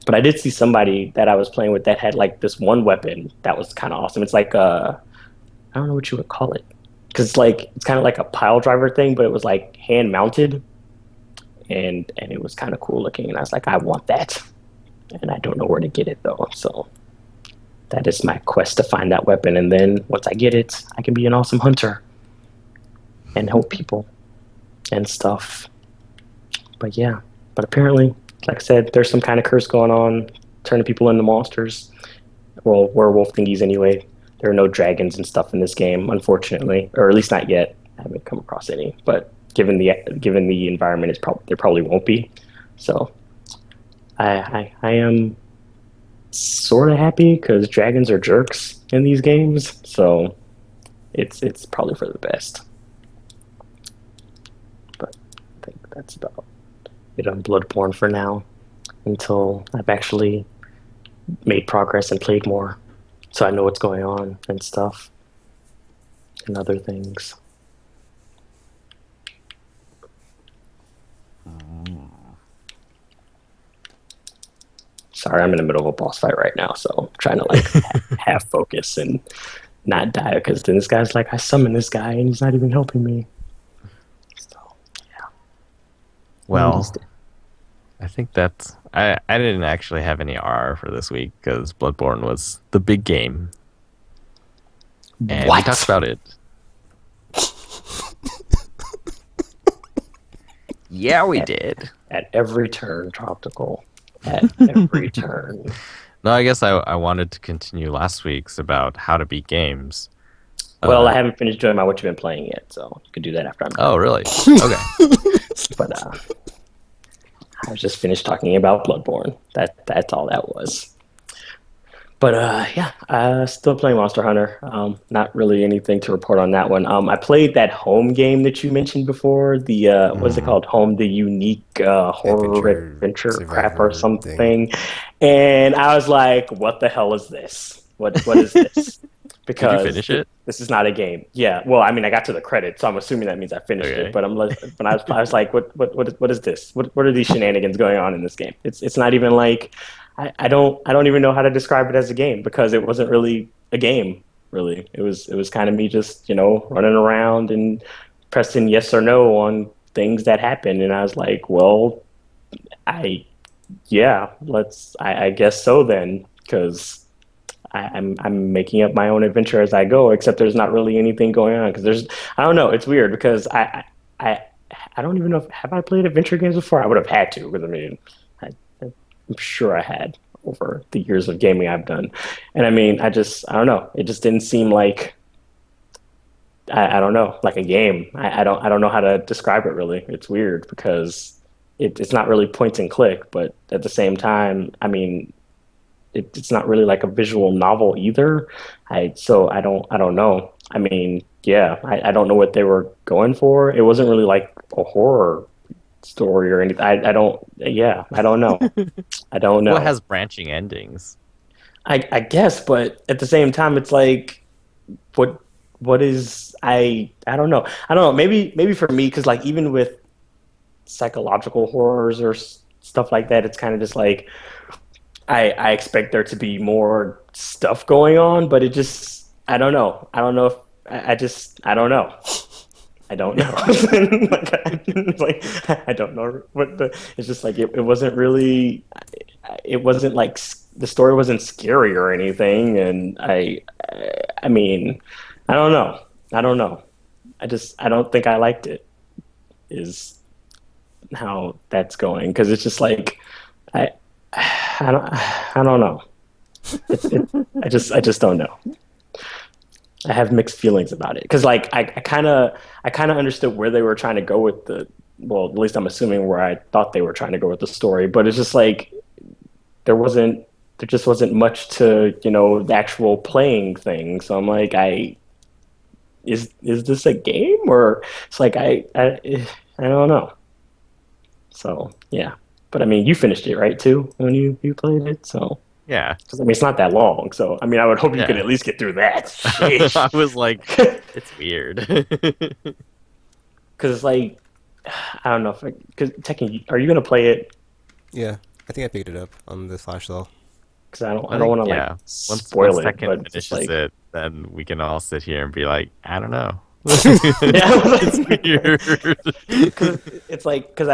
But I did see somebody that I was playing with that had like this one weapon that was kind of awesome. It's like I don't know what you would call it, because it's kind of like a pile driver thing, but it was like hand mounted, and it was kind of cool looking. And I was like, I want that. and I don't know where to get it though. So that is my quest to find that weapon, and then once I get it, I can be an awesome hunter and help people and stuff. But yeah, but apparently, like I said, there's some kind of curse going on, turning people into monsters. Well, werewolf thingies anyway. There are no dragons and stuff in this game, unfortunately, or at least not yet. I haven't come across any. But given the environment, there probably won't be. So I am sort of happy because dragons are jerks in these games. So it's probably for the best. But I think that's about it on Bloodborne for now, until I've actually made progress and played more, so I know what's going on and stuff and other things. Sorry, I'm in the middle of a boss fight right now, so I'm trying to like half focus and not die, because then this guy's like, I summoned this guy and he's not even helping me. So yeah. Well, I think that's... I didn't actually have any R for this week because Bloodborne was the big game. And What? we talked about it. Yeah, we did. At every turn, Tropical. At every turn. No, I guess I wanted to continue last week's about how to beat games. Well, I haven't finished doing my What You've Been Playing yet, so you could do that after I'm done. Oh, really? Okay. But I was just finished talking about Bloodborne. That's all that was. But yeah, still playing Monster Hunter. Not really anything to report on that one. I played that home game that you mentioned before. The what's it called? Home, the unique horror adventure crap or something. Thing. And I was like, "What the hell is this? What is this?" Because did you finish it? This is not a game. Yeah. Well, I mean, I got to the credits, so I'm assuming that means I finished it. But I was like, what is this? What are these shenanigans going on in this game? It's not even like I don't even know how to describe it as a game, because it wasn't really a game. Really, it was kind of me just running around and pressing yes or no on things that happened, and I was like, well, I guess so then, because I'm making up my own adventure as I go, except there's not really anything going on, because I don't know, it's weird, because I don't even know have I played adventure games before. I would have had to, because I mean I'm sure I had over the years of gaming I've done, and I mean I don't know, it just didn't seem like I don't know, like a game. I don't know how to describe it really. It's weird because it's not really point and click, but at the same time, I mean, it's not really like a visual novel either. So I don't know. I mean, yeah, I don't know what they were going for. It wasn't really like a horror story or anything. I don't know. I don't know. Well, it has branching endings. I guess, but at the same time, it's like, what is I don't know. Maybe for me, because like even with psychological horrors or stuff like that, it's kind of just like I expect there to be more stuff going on, but it just I don't know. I don't know if I don't know. I don't know. I don't know what it's just like it wasn't really. It wasn't like the story wasn't scary or anything, and I mean, I don't know. I don't think I liked it. Is how that's going, because it's just like I don't know. I just don't know. I have mixed feelings about it, because like I kind of understood where they were trying to go with well, at least I'm assuming where I thought they were trying to go with the story, but it's just like there just wasn't much to the actual playing thing. So I'm like, is this a game, or it's like I don't know. So yeah, but I mean, you finished it right too when you played it, so. Yeah. Because I mean, it's not that long, so I mean, I would hope you could at least get through that. I was like, it's weird. Because it's like, I don't know because Tekken, are you gonna play it? Yeah, I think I picked it up on the Flash sale. Because I don't want to like spoil it. Tekken But finishes like, it, then we can all sit here and be like, I don't know. it's weird. It's like because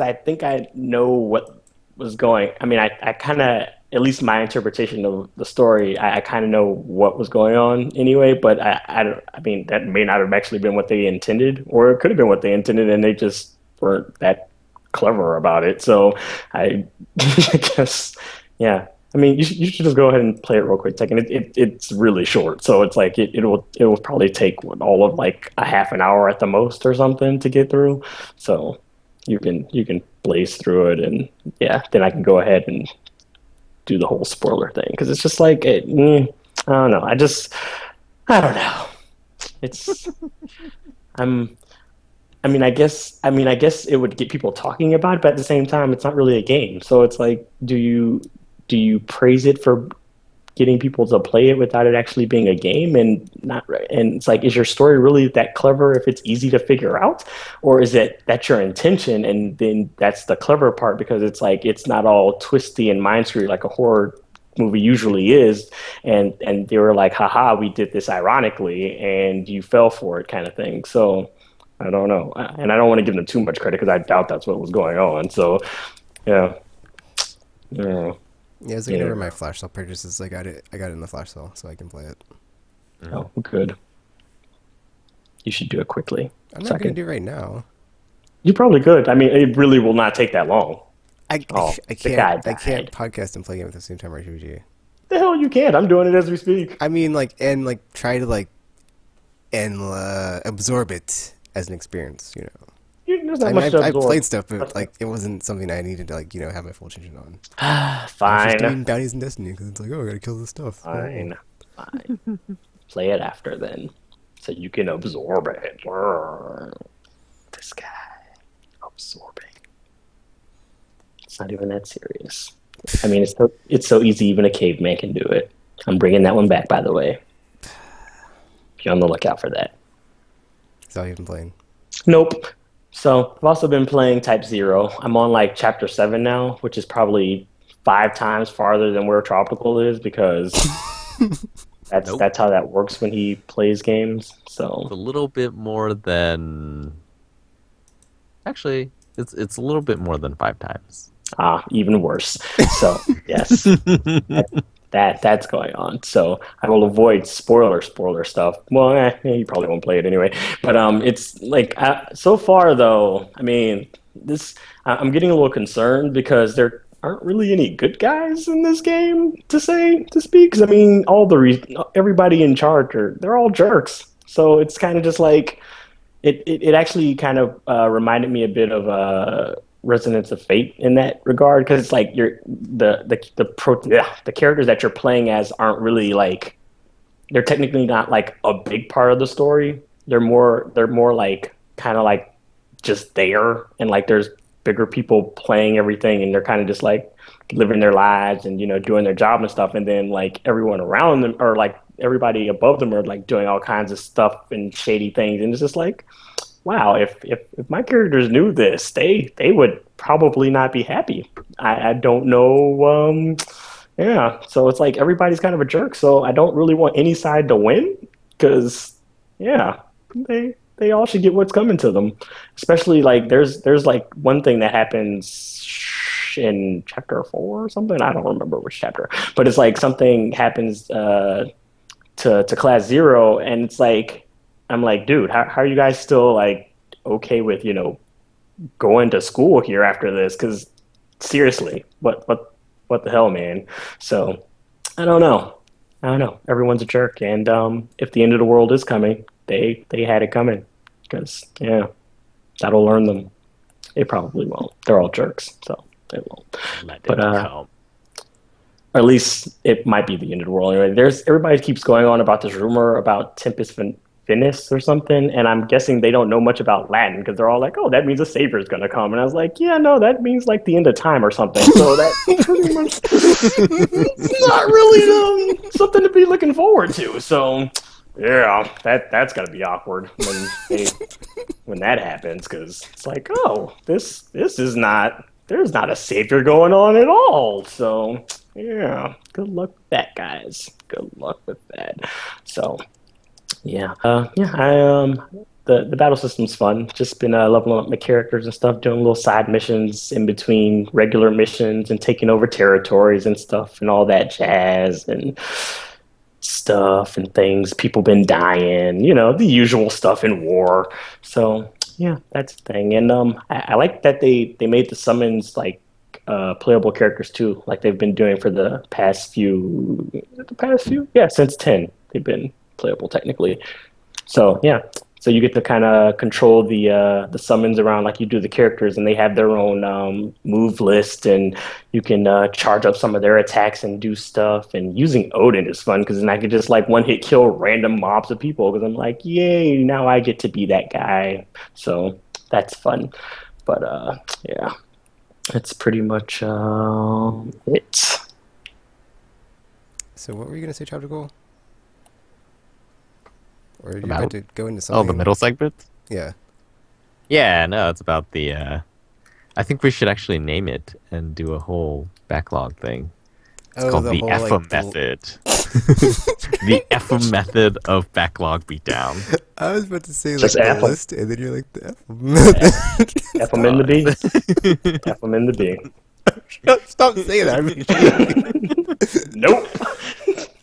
I think I know what was going. I mean, I kind of, at least my interpretation of the story, I kind of know what was going on anyway. But I mean, that may not have actually been what they intended, or it could have been what they intended, and they just weren't that clever about it. So I, I guess, yeah. I mean, you should just go ahead and play it real quick, Tekken. It's really short, so it's like it will probably take all of like a half an hour at the most or something to get through. So you can blaze through it, and yeah, then I can go ahead and do the whole spoiler thing because it's just like I don't know. I don't know. It's I'm. I mean, I guess it would get people talking about it, but at the same time, it's not really a game. So it's like, do you praise it for getting people to play it without it actually being a game? And not, and it's like, is your story really that clever if it's easy to figure out, or is it that's your intention and then that's the clever part because it's like it's not all twisty and mind screwy like a horror movie usually is, and they were like, haha, we did this ironically and you fell for it kind of thing. So I don't know, and I don't want to give them too much credit because I doubt that's what was going on. So yeah, yeah. Yeah, it's like over my flash sale purchases. I got it in the flash sale, so I can play it. Oh, good. You should do it quickly. I'm not gonna do it right now. You probably could. I mean, it really will not take that long. I can't podcast and play game at the same time, RPG. The hell you can't. I'm doing it as we speak. I mean, try to absorb it as an experience, you know. There's not much to I absorb. played stuff, but it wasn't something I needed to have my full attention on. I was Fine. just doing bounties in Destiny because it's like, oh, I gotta kill this stuff. Fine. Fine. Play it after then, so you can absorb it. This guy absorbing. It's not even that serious. I mean, it's so easy. Even a caveman can do it. I'm bringing that one back, by the way. Be on the lookout for that. That's all you've been playing. Nope. So I've also been playing Type 0. I'm on like chapter 7 now, which is probably 5 times farther than where Tropical is because that's how that works when he plays games. So It's a little bit more than. Actually, it's a little bit more than 5 times. Even worse. So yes, that's going on. So I will avoid spoiler stuff. Well, you probably won't play it anyway. But it's like so far though. I mean, I'm getting a little concerned because there aren't really any good guys in this game to speak. Because I mean, everybody in charge they're all jerks. So it's kind of just like it actually kind of reminded me a bit of Resonance of Fate in that regard, because it's like the characters that you're playing as aren't really like, they're technically not like a big part of the story. They're more like kind of like just there, and like there's bigger people playing everything, and they're kind of just like living their lives and doing their job and stuff, and then like everyone around them or like everybody above them are like doing all kinds of stuff and shady things, and it's just like, wow, if my characters knew this, they would probably not be happy. I don't know. Yeah, so it's like everybody's kind of a jerk. So I don't really want any side to win because, yeah, they all should get what's coming to them. Especially like there's like one thing that happens in chapter 4 or something. I don't remember which chapter, but it's like something happens to Class 0, and it's like, I'm like, dude, how are you guys still like okay with going to school here after this? Because seriously, what the hell, man? So I don't know. Everyone's a jerk, and if the end of the world is coming, they had it coming. Because that'll learn them. It probably won't. They're all jerks, so they won't. But or at least it might be the end of the world anyway. Everybody keeps going on about this rumor about Tempest Finis or something, and I'm guessing they don't know much about Latin because they're all like, oh, that means a savior is going to come, and I was like, yeah, no, that means like the end of time or something. So that pretty much it's not really something to be looking forward to. So yeah, that's going to be awkward when that happens, because it's like, oh, this is not, there's not a savior going on at all. So yeah, good luck with that, guys. Good luck with that. So yeah, the battle system's fun. Just been leveling up my characters and stuff, doing little side missions in between regular missions and taking over territories and stuff and all that jazz and stuff and things. People been dying, the usual stuff in war. So yeah, that's the thing. And I like that they made the summons like playable characters too, like they've been doing for the past few. Yeah, since 10, they've been playable technically. So yeah. So you get to kind of control the summons around like you do the characters, and they have their own move list, and you can charge up some of their attacks and do stuff. And using Odin is fun because then I could just like one hit kill random mobs of people because I'm like, yay! Now I get to be that guy. So that's fun. But yeah, that's pretty much it. So what were you gonna say, chapter goal? Or you About? had to go into something? Oh, the middle segment? Yeah. Yeah, no, it's about the. I think we should actually name it and do a whole backlog thing. It's called the whole, EFA like, method. The EFA method of backlog beatdown. I was about to say like Just the F 'em. list, and then you're like the F method. F them in the B. F them in the B. Stop saying that. I mean, Nope.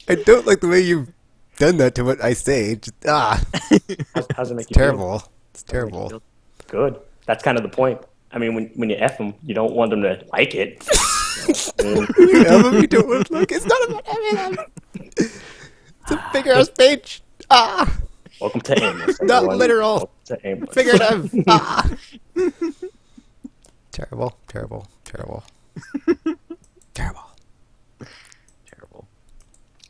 I don't like the way you've done that to what I say. Just, How's it make you terrible. It's feel? terrible. Good. That's kind of the point. I mean, when you F them, you don't want them to like it. You have them, you don't want to look. It's not about having them. It's a figure speech. Welcome to Aimless. Not everyone. literal. Welcome to Aimless. Figurative. Terrible. Terrible. Terrible. Terrible. Terrible.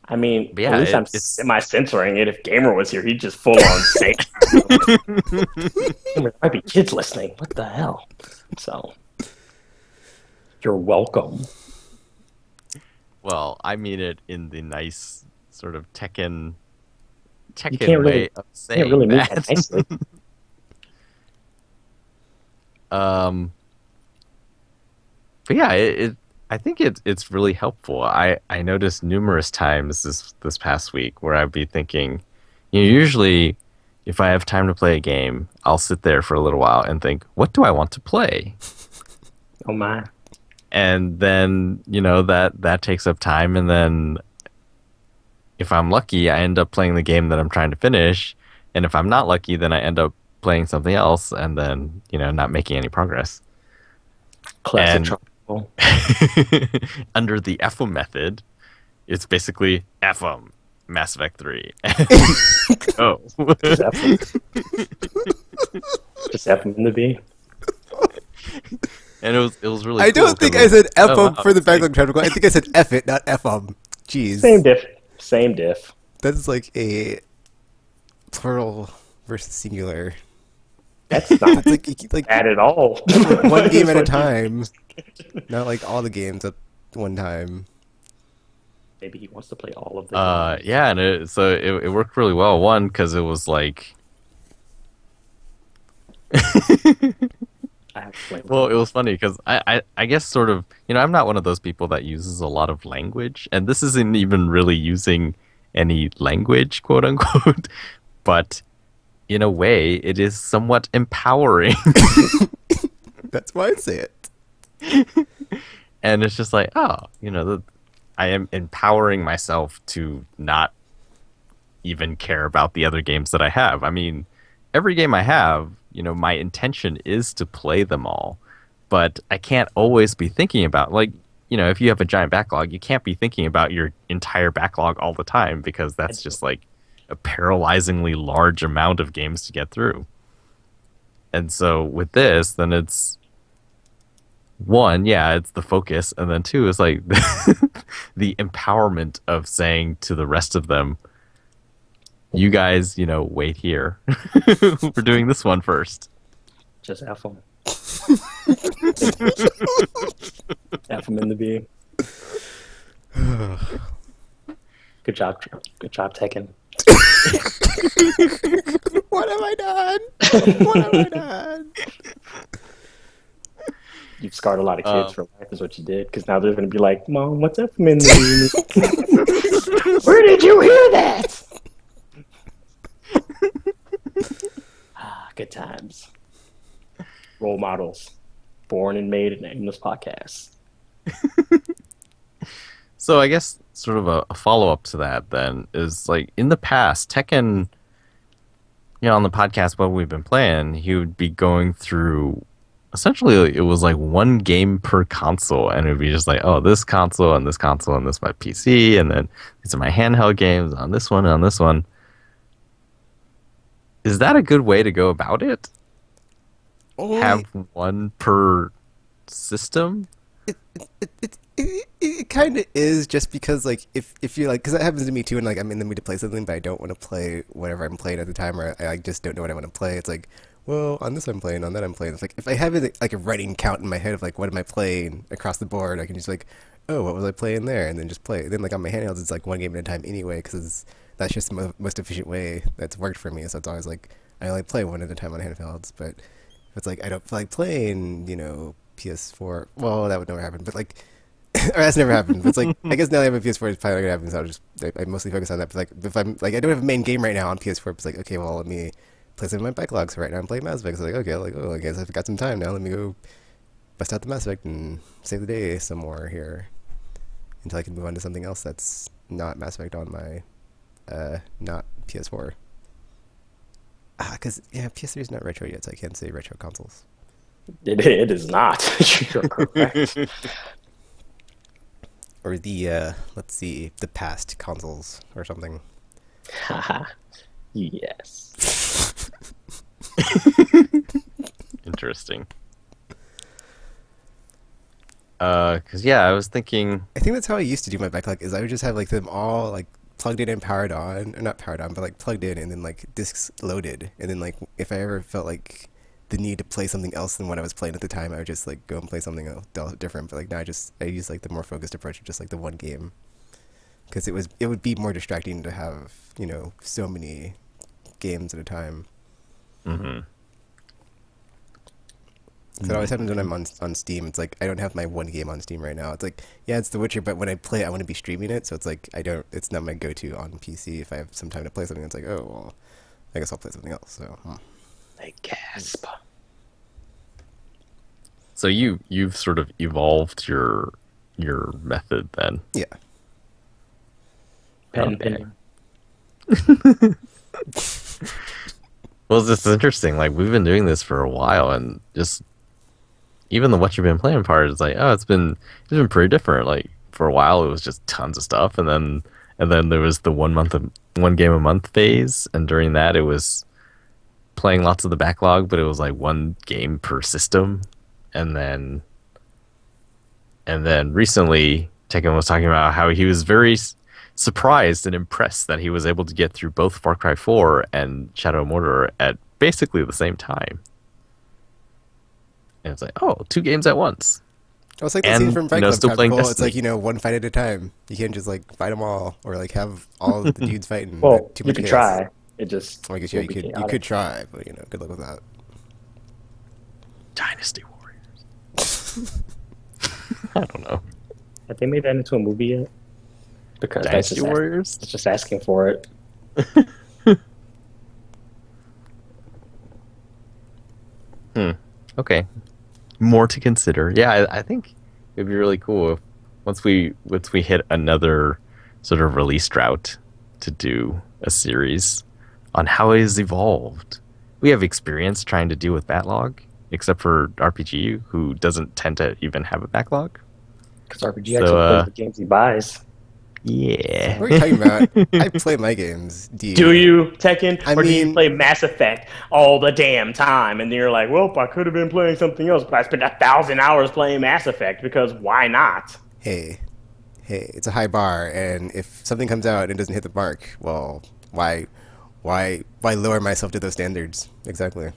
I mean, But yeah, at least I'm it's- semi-censoring it. If Gamer was here, he'd just full on say there might be kids listening. What the hell? So, you're welcome. Well, I mean it in the nice sort of Tekken can't way really- of Can't saying really move that. that nicely. But yeah, I think it's really helpful. I noticed numerous times this past week where I'd be thinking, usually if I have time to play a game, I'll sit there for a little while and think, what do I want to play? Oh my. And then, that takes up time, and then if I'm lucky, I end up playing the game that I'm trying to finish, and if I'm not lucky, then I end up playing something else and then, not making any progress. Classic And- trouble. Under the EFM method, it's basically EFM Mass Effect 3. Oh. Just F 'em. Just F 'em in the B. And it was really I cool don't think 'cause I it said was- F oh, wow, for the it's like- backlog chapter goal. I think I said F it, not F Jeez. Same diff. Same diff. That's like a plural versus singular. That's not It's like bad at all. one game at a time. Not like all the games at one time. Maybe he wants to play all of them. Yeah, and it worked really well. One, because it was like, I have to play. well, it was funny because I guess sort of, I'm not one of those people that uses a lot of language, and this isn't even really using any language, quote unquote, but in a way, it is somewhat empowering. That's why I say it. And it's just like, I am empowering myself to not even care about the other games that I have. I mean, every game I have, my intention is to play them all, but I can't always be thinking about, like, if you have a giant backlog, you can't be thinking about your entire backlog all the time because that's just like a paralyzingly large amount of games to get through. And so with this, then it's one, yeah, it's the focus, and then two is like the empowerment of saying to the rest of them, you guys, wait here. We're doing this one first. Just F 'em. F 'em in the B. Good job. Good job, Tekken. What have I done? What have I done? You've scarred a lot of kids for life, is what you did. Because now they're going to be like, Mom, what's F 'em in the B? Where did you hear that? Good times. Role models. Born and made an Aimless podcast. So I guess sort of a follow-up to that then is like in the past, Tekken, on the podcast what we've been playing, he would be going through essentially it was like one game per console, and it would be just like, oh, this console and this console and this my PC, and then these are my handheld games on this one and on this one. Is that a good way to go about it? Have one per system? It kind of is, just because like if you're like, because that happens to me too, and like I'm in the mood to play something but I don't want to play whatever I'm playing at the time, or I like, just don't know what I want to play. It's like, well, on this I'm playing, on that I'm playing. It's like if I have it like a running count in my head of like what am I playing across the board, I can just like, oh, what was I playing there, and then just play. Then like on my handhelds it's like one game at a time anyway, because that's just the most efficient way that's worked for me. So it's always like I only play one at a time on handhelds. But if it's like I don't feel like playing, PS4, well, that would never happen. But like, or that's never happened. But it's like, I guess now that I have a PS4, it's probably not gonna happen. So I'll just, I mostly focus on that. But like, if I'm like, I don't have a main game right now on PS4, but it's like, okay, well, let me play some of my backlog. So right now I'm playing Mass Effect. So like, okay, like, oh, I guess I've got some time now. Let me go bust out the Mass Effect and save the day some more here until I can move on to something else that's not Mass Effect on my, not PS4. Because PS3 is not retro yet, so I can't say retro consoles. It is not. You're correct. Or the let's see, the past consoles or something. Haha. Yes. Interesting. Cause I was thinking. I think that's how I used to do my backlog. Is I would just have like them all like plugged in and powered on, or not powered on, but like plugged in, and then like discs loaded, and then like if I ever felt like the need to play something else than what I was playing at the time, I would just like go and play something else different. But like now I use like the more focused approach of just like the one game, because it would be more distracting to have so many games at a time. Mm-hmm. So it always happens when I'm on Steam. It's like I don't have my one game on Steam right now. It's like, yeah, it's The Witcher, but when I play it, I want to be streaming it. So it's like it's not my go-to on PC. If I have some time to play something, it's like, oh well, I guess I'll play something else. So I gasp. So you've sort of evolved your method then. Yeah. Pen. Well, this is interesting. Like we've been doing this for a while, and just even the what you've been playing part is like, oh, it's been pretty different. Like for a while, it was just tons of stuff, and then there was the one game a month phase, and during that, it was playing lots of the backlog, but it was like one game per system, and then recently, Tekken was talking about how he was very surprised and impressed that he was able to get through both Far Cry 4 and Shadow of Mordor at basically the same time. And it's like, oh, 2 games at once. Oh, it's like the scene from Fight Club. Still playing It's like, Destiny. one fight at a time. You can't just like fight them all, or like have all the dudes fighting. Well, too you much can chaos. try. It just. Well, I guess you could try, but good luck with that. Dynasty Warriors. I don't know. Have they made that into a movie yet? Because Dynasty Warriors? That's just asking for it. Okay. More to consider. Yeah, I think it'd be really cool if once we hit another sort of release drought to do a series on how it has evolved. We have experience trying to deal with backlog, except for RPG, who doesn't tend to even have a backlog. Because RPG actually plays the games he buys. Yeah. What are you talking about? I play my games. Do you, Tekken? I or do mean- you play Mass Effect all the damn time? And then you're like, well, I could have been playing something else, but I spent 1,000 hours playing Mass Effect because why not? Hey, it's a high bar, and if something comes out and it doesn't hit the mark, well, why lower myself to those standards? Exactly.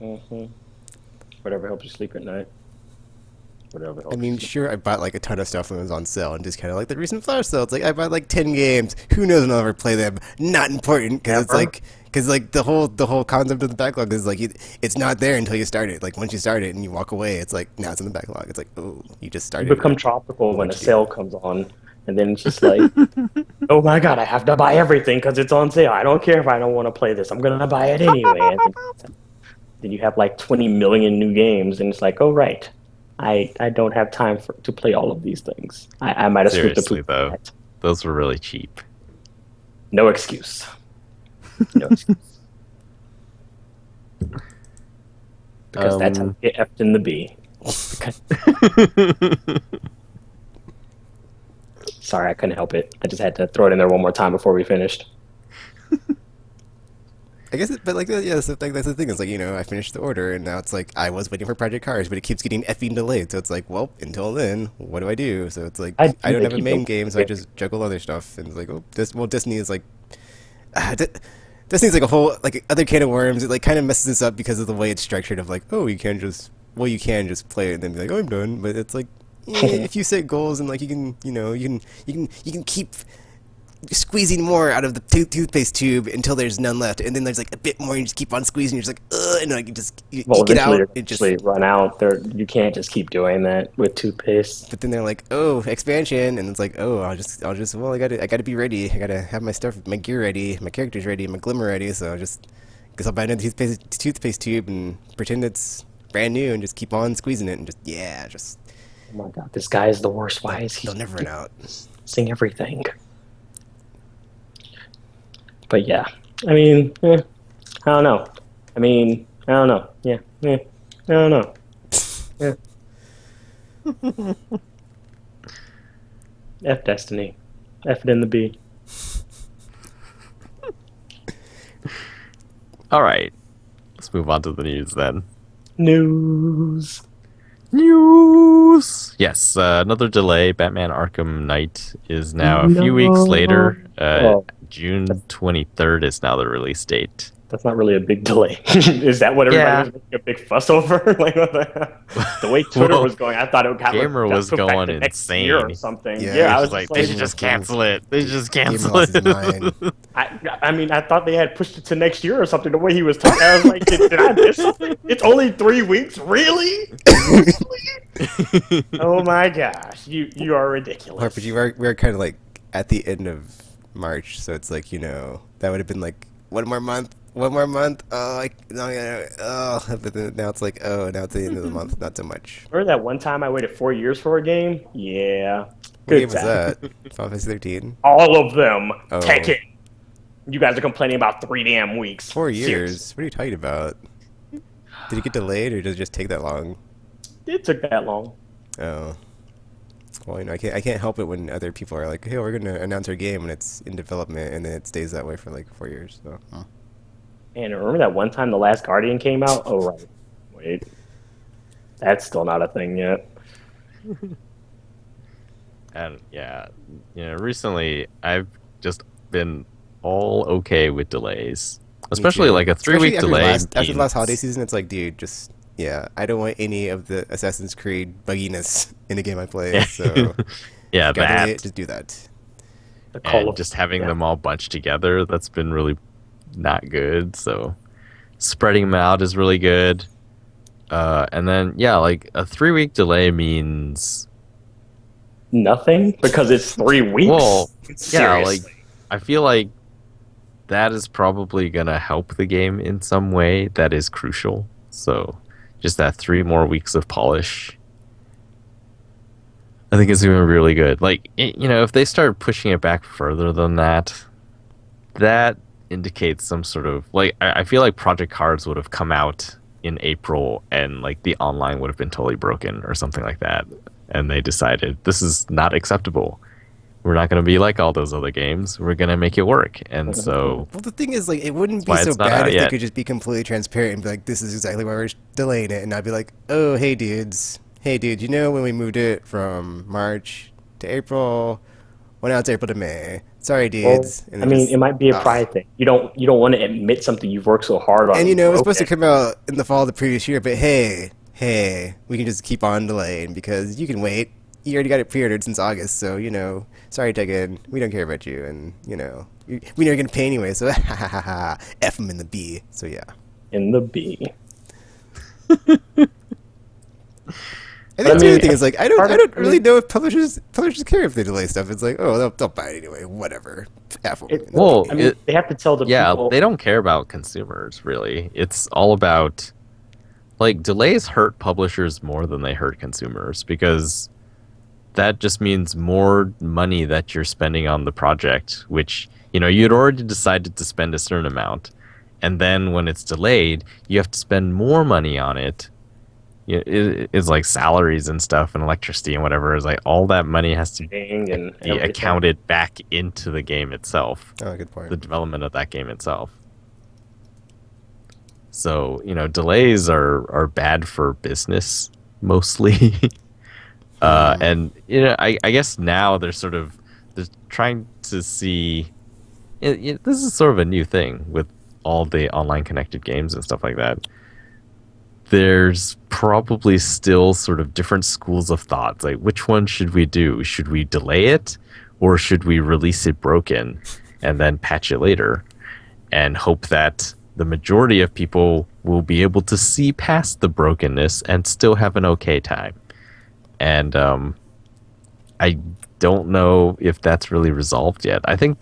Mm-hmm. Whatever helps you sleep at night. Whatever helps I mean, you sleep. sure, I bought like a ton of stuff when it was on sale, and just kind of like the recent flash sale. It's like I bought like 10 games. Who knows when I'll ever play them? Not important, because it's like the whole concept of the backlog is like it's not there until you start it. Like once you start it and you walk away, it's like now it's in the backlog. It's like, oh, you just started. You become tropical when a sale comes on, and then it's just like, oh my god, I have to buy everything because it's on sale. I don't care if I don't want to play this. I'm gonna buy it anyway. then you have like 20 million new games, and it's like, oh right, I don't have time to play all of these things. I might have screwed the Seriously poop. though, those were really cheap. No excuse. No excuse. Because that's how you get F'd in the B. Sorry, I couldn't help it. I just had to throw it in there one more time before we finished. I guess, but like, yeah, so like, that's the thing. It's like, I finished the order, and now it's like I was waiting for Project Cars, but it keeps getting effing delayed. So it's like, well, until then, what do I do? So it's like I don't have a main game, so I just juggle other stuff, and it's like, oh, Disney is like, Disney's like a whole like other can of worms. It like kind of messes this up because of the way it's structured. Of like, oh, you can just play it and then be like, oh, I'm done. But it's like, if you set goals and like you can keep squeezing more out of the toothpaste tube until there's none left, and then there's like a bit more, and you just keep on squeezing. You're just like, and like you get out. It just run out. You can't just keep doing that with toothpaste. But then they're like, oh, expansion, and it's like, oh, I'll just well, I gotta be ready. I gotta have my stuff, my gear ready, my characters ready, my glimmer ready. So guess I'll buy another toothpaste tube and pretend it's brand new and just keep on squeezing it and just. Oh my god, this guy is the worst. Why is he? They'll never run out. Sing everything. But yeah, I mean, I don't know. I don't know. Yeah, I don't know. Yeah. F Destiny. F it in the B. All right, let's move on to the news then. News. Yes, another delay. Batman Arkham Knight is now a few weeks later. June 23rd is now the release date. That's not really a big delay. Is that what everybody was making a big fuss over? Like, what the way Twitter was going, I thought it would Gamer was going insane year or something. Yeah, I was like, they should just cancel it. They should just cancel it. I mean, I thought they had pushed it to next year or something. The way he was talking, I was like, did I miss something? It's only 3 weeks, really? Oh my gosh, you are ridiculous. But we're kind of like at the end of March, so it's like that would have been like one more month. But now it's like, now it's the end of the month, not so much. Remember that one time I waited 4 years for a game? Yeah. What game was that? Final Fantasy 13? All of them. Tekken. You guys are complaining about 3 damn weeks. 4 years? Seriously. What are you talking about? Did it get delayed, or did it just take that long? It took that long. Oh. Well, I can't help it when other people are like, hey, we're going to announce our game, and it's in development, and then it stays that way for like 4 years, so... And remember that one time The Last Guardian came out? Oh, right. Wait. That's still not a thing yet. And yeah, recently I've just been all okay with delays. Especially like a 3-week delay. After the last holiday season, it's like, dude, just... Yeah, I don't want any of the Assassin's Creed bugginess in a game I play, so... Yeah, just do that. And just having them all bunched together, that's been really... not good, so spreading them out is really good. And then like a 3-week delay means nothing because it's 3 weeks. Well, seriously. like I feel like that is probably gonna help the game in some way that is crucial. So just that 3 more weeks of polish, I think it's gonna be really good. Like if they start pushing it back further than that indicates some sort of like I feel like Project Cars would have come out in April and like the online would have been totally broken or something like that, and they decided this is not acceptable. We're not going to be like all those other games. We're going to make it work. And so well, the thing is, like, it wouldn't be so bad if they could just be completely transparent and be like, this is exactly why we're delaying it, and I'd be like, oh, hey dudes, when we moved it from March to April, well, now it's April to May. Sorry, dudes. Well, it might be a pride thing. You don't want to admit something you've worked so hard on. And it was supposed to come out in the fall of the previous year, but hey, we can just keep on delaying because you can wait. You already got it pre-ordered since August, so sorry, Tekken, we don't care about you, and we know you're gonna pay anyway, so F them in the B. So yeah. In the B. I think the other thing is like I don't really know if publishers care if they delay stuff. It's like, oh, they'll buy it anyway, whatever. They have to tell the people. They don't care about consumers really. It's all about like delays hurt publishers more than they hurt consumers because that just means more money that you're spending on the project, which, you'd already decided to spend a certain amount. And then when it's delayed, you have to spend more money on it. It's like salaries and stuff and electricity and whatever. Is like all that money has to be accounted back into the game itself. Oh, good point. The development of that game itself. So, delays are bad for business mostly. And, I guess now they're trying to see. This is sort of a new thing with all the online connected games and stuff like that. There's probably still sort of different schools of thought. Like, which one should we do? Should we delay it, or should we release it broken and then patch it later and hope that the majority of people will be able to see past the brokenness and still have an okay time? And I don't know if that's really resolved yet. I think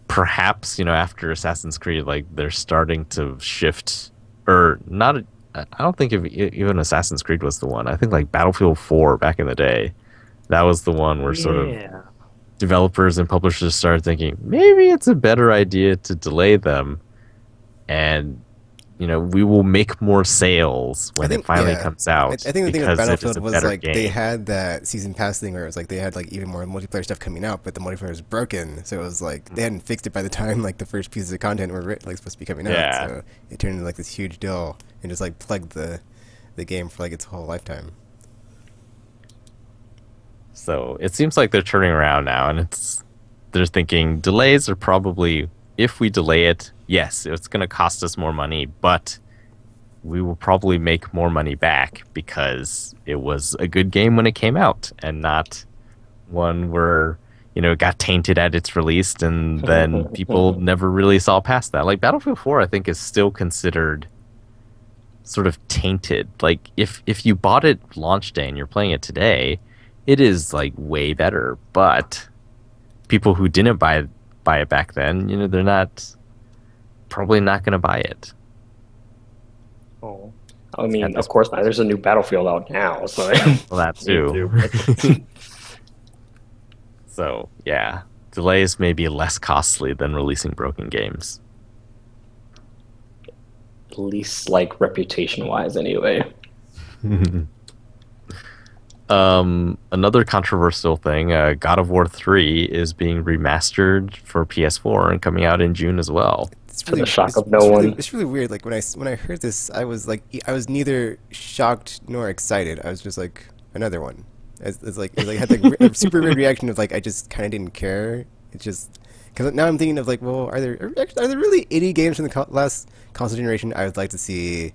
perhaps, after Assassin's Creed, like they're starting to shift. Or not, I don't think even Assassin's Creed was the one. I think like Battlefield 4 back in the day, that was the one where sort of developers and publishers started thinking, maybe it's a better idea to delay them and, we will make more sales when it finally comes out. I think the thing with Battlefield was like they had that season pass thing where it was like they had like even more multiplayer stuff coming out, but the multiplayer was broken, so it was like they hadn't fixed it by the time like the first pieces of content were like supposed to be coming out. So it turned into like this huge deal and just like plugged the game for like its whole lifetime. So it seems like they're turning around now, and they're thinking delays are probably, if we delay it, yes, it's going to cost us more money, but we will probably make more money back because it was a good game when it came out and not one where, it got tainted at its release and then people never really saw past that. Like Battlefield 4, I think, is still considered sort of tainted. Like if you bought it launch day and you're playing it today, it is like way better, but people who didn't buy it back then, they're probably not going to buy it. Oh, I mean, of course not. There's a new Battlefield out now, so well, that too. So yeah, delays may be less costly than releasing broken games. At least like reputation-wise, anyway. Another controversial thing, God of War 3 is being remastered for PS4 and coming out in June as well. It's really, to the shock of no one. It's really weird. Like when I heard this, I was neither shocked nor excited. I was just like, another one. It's like had like a super weird reaction of like I just kind of didn't care. It's just because now I'm thinking of like, well, are there really any games from the last console generation I would like to see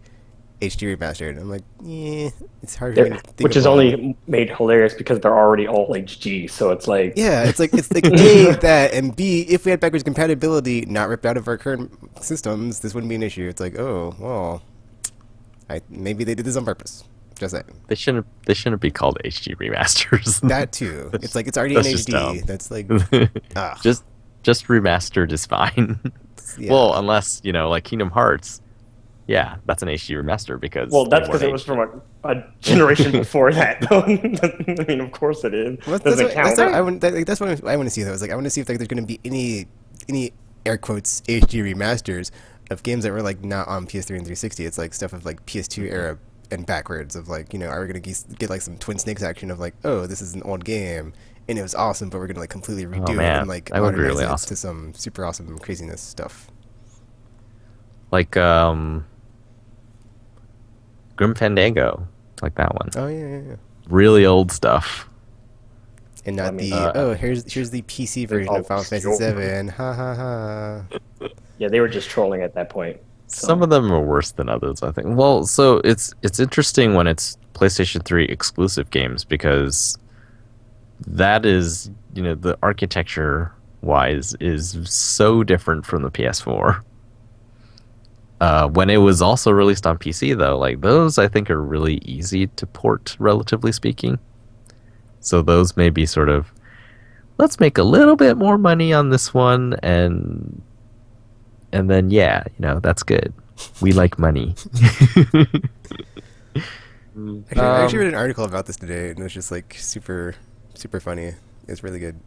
HD remastered? I'm like, yeah, it's hard for me to think which is only made hilarious because they're already all HD, so it's like it's like A, that, and B, if we had backwards compatibility not ripped out of our current systems, this wouldn't be an issue. It's like, oh well, maybe they did this on purpose. Just saying. They shouldn't be called HD remasters. That too. It's like it's already in HD. That's like just remastered is fine. Yeah. Well, unless like Kingdom Hearts. Yeah, that's an HD remaster because... Well, that's because it was from a generation before that, though. I mean, of course it is. Well, that's what I want to see, though. Is like I want to see if like there's going to be any air quotes HD remasters of games that were like not on PS3 and 360. It's like stuff of like PS2 era and backwards of like, are we going to get like some Twin Snakes action of like, oh, this is an old game and it was awesome, but we're going to like completely redo it and like that would be really awesome to some super awesome craziness stuff. Like Grim Fandango, like that one. Oh yeah. Really old stuff. And not here's the PC version of Final Fantasy VII. Ha ha ha. Yeah, they were just trolling at that point. So. Some of them are worse than others, I think. Well, so it's interesting when it's PlayStation 3 exclusive games because that is, the architecture wise is so different from the PS4. When it was also released on PC, though, like those I think are really easy to port, relatively speaking. So those may be sort of, let's make a little bit more money on this one, and then that's good. We like money. Actually, I actually read an article about this today, and it was just like super, super funny. It's really good.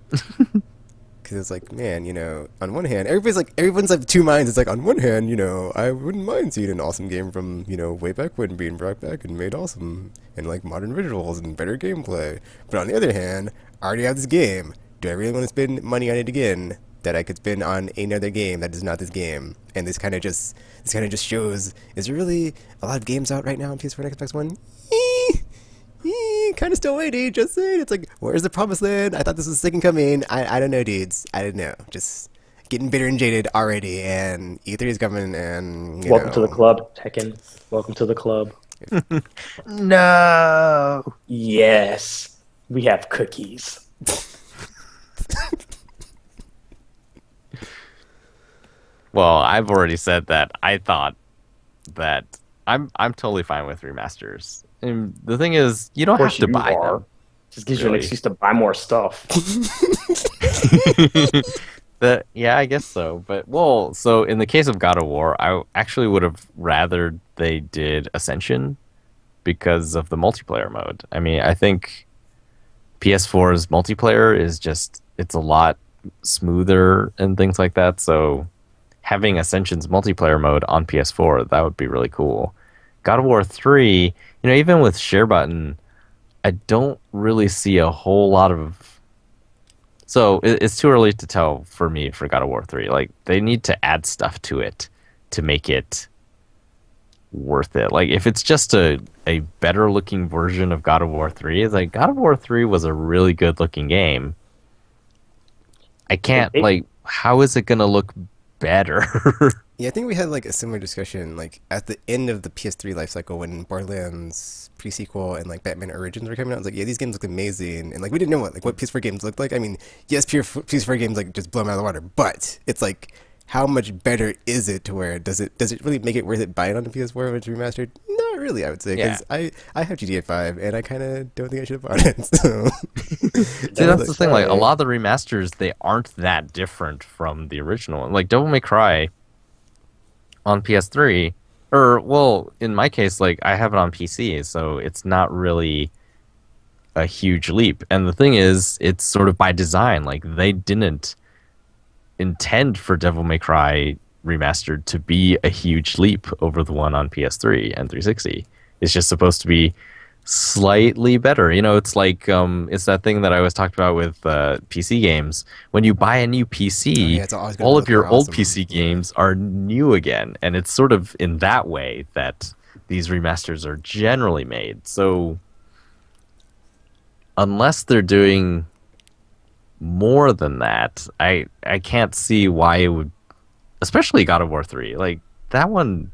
Because it's like, man, on one hand, everyone's like two minds. It's like, on one hand, I wouldn't mind seeing an awesome game from, way back when being brought back and made awesome, and like modern visuals and better gameplay. But on the other hand, I already have this game. Do I really want to spend money on it again that I could spend on another game that is not this game? And this kind of just shows, is there really a lot of games out right now on PS4 and Xbox One? Kind of still waiting, just saying. It's like, where's the promised land? I thought this was second coming. I don't know, dudes. I don't know. Just getting bitter and jaded already, and E3 is coming, and welcome to the club, Tekken. Welcome to the club. No. Yes, we have cookies. Well, I've already said that I thought that I'm totally fine with remasters. And the thing is, you don't have to buy them. Just gives you an excuse to buy more stuff. Yeah, I guess so. But so in the case of God of War, I actually would have rather they did Ascension because of the multiplayer mode. I mean, I think PS4's multiplayer is it's a lot smoother and things like that. So having Ascension's multiplayer mode on PS4, that would be really cool. God of War 3, even with share button, I don't really see a whole lot of... So it's too early to tell for me for God of War 3. Like, they need to add stuff to it to make it worth it. Like, if it's just a better looking version of God of War 3, it's like, God of War 3 was a really good looking game. I can't, how is it going to look better? Yeah, I think we had like a similar discussion like at the end of the PS3 lifecycle when Borderlands pre-sequel and like Batman Origins were coming out. I was like, yeah, these games look amazing, and like we didn't know what PS4 games looked like. I mean, yes, PS4 games like just blow them out of the water, but it's like, how much better is it to where does it really make it worth it buying on the PS4 when it's remastered? Not really, I would say, because I have GTA 5 and I kind of don't think I should have bought it. So. See, that's the thing. Like a lot of the remasters, they aren't that different from the original one. Like Devil May Cry on PS3, in my case, like I have it on PC, so it's not really a huge leap. And the thing is, it's sort of by design. Like they didn't intend for Devil May Cry remastered to be a huge leap over the one on PS3 and 360. It's just supposed to be slightly better. It's like it's that thing that I always talked about with PC games. When you buy a new PC, all of your old PC games are new again, and it's sort of in that way that these remasters are generally made. So unless they're doing more than that, I can't see why it would, especially God of War 3. Like that one,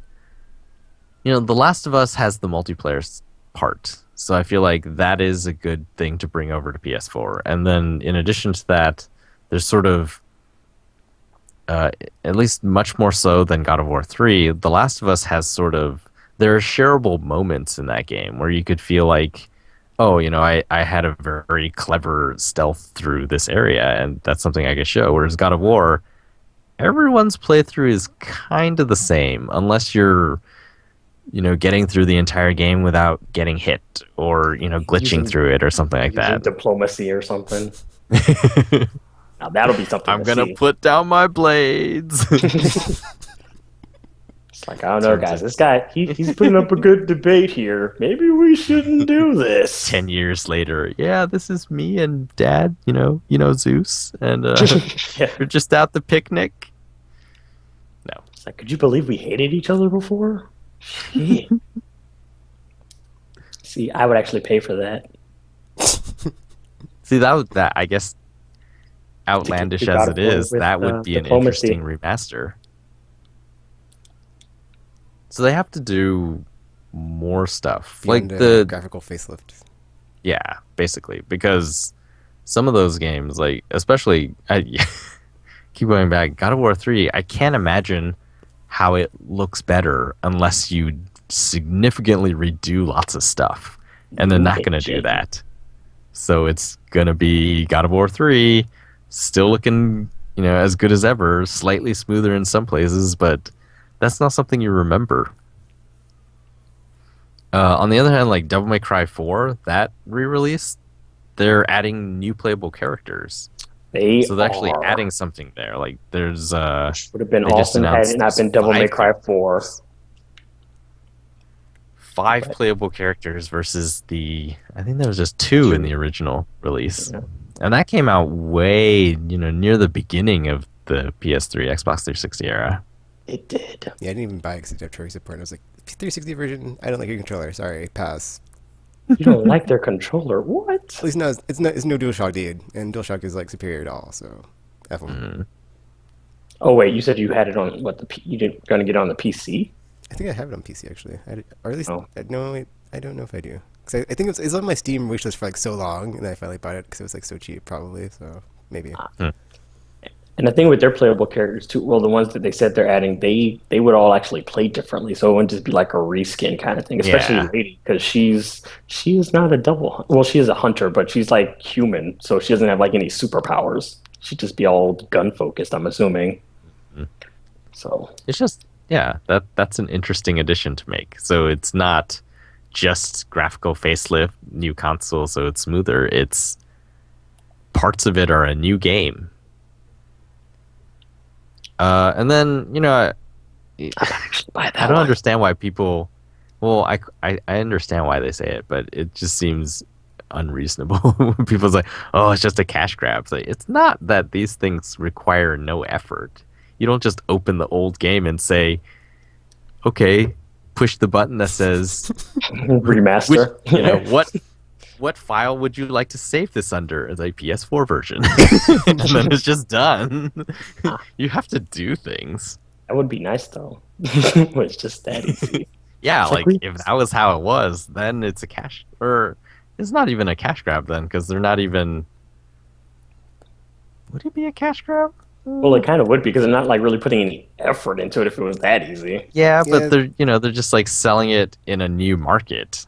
The Last of Us has the multiplayer part, so I feel like that is a good thing to bring over to PS4. And then in addition to that, there's sort of at least much more so than God of War 3, The Last of Us has there are shareable moments in that game where you could feel like, oh, I had a very clever stealth through this area, and that's something I could show. Whereas God of War, everyone's playthrough is kind of the same, unless you're, getting through the entire game without getting hit, or, glitching through it or something like that. Diplomacy or something. Now that'll be something I'm going to put down my blades. It's like, I don't know, guys. This guy, he's putting up a good debate here. Maybe we shouldn't do this. 10 years later, yeah, this is me and Dad, Zeus, and we're just out the picnic. No. It's like, could you believe we hated each other before? Shit. See, I would actually pay for that. See, that I guess, outlandish as it is, that would be an interesting remaster. So they have to do more stuff, like the graphical facelift. Yeah, basically, because some of those games, like especially, I keep going back, God of War 3, I can't imagine how it looks better unless you significantly redo lots of stuff, and they're not going to do that. So it's going to be God of War 3, still looking, as good as ever, slightly smoother in some places, but that's not something you remember. On the other hand, like Devil May Cry 4, that re-release, they're adding new playable characters. They So they're actually are. adding something there. Like there's Would have been they just awesome had announced it not there's been Devil May five Cry playable 4. characters. Five But playable characters versus the I think there was just two in the original release. yeah, And that came out way, near the beginning of the PS3, Xbox 360 era. it did. Yeah, I didn't even buy it because it had Troy support. I was like, 360 version. I don't like your controller. Sorry, pass. You don't like their controller? What? At least no, it's no DualShock, dude, and DualShock is like superior to all. So, F 'em. Mm. Oh wait, you said you had it on what you didn't gonna get it on the PC? I think I have it on PC actually, or at least Oh. no, wait, I don't know if I do. Cause I think it's on my Steam wishlist for like so long, and then I finally bought it because it was like so cheap, probably. So maybe. And the thing with their playable characters too, well, the ones that they said they're adding, they would all actually play differently, so it wouldn't just be like a reskin kind of thing. Especially Yeah. Lady, because she is not a double. Well, she is a hunter, but she's like human, so she doesn't have like any superpowers. She'd just be all gun focused, I'm assuming. Mhm. So It's just that's an interesting addition to make. So it's not just graphical facelift, new console, so it's smoother. It's parts of it are a new game. And then I actually buy that I don't one. understand why people. Well, I understand why they say it, but it just seems unreasonable. People's like, oh, it's just a cash grab. It's like, it's not that these things require no effort. You don't just open the old game and say, okay, push the button that says, Remaster. what file would you like to save this under? It's like PS4 version, and then it's just done. You have to do things. That would be nice though. It's just that easy. Yeah, It's like like if that was how it was, then it's a cash, or it's not even a cash grab then, because they're not even. Would it be a cash grab? Well, it kind of would be because they're not like really putting any effort into it if it was that easy. Yeah, Yeah. but they're just like selling it in a new market.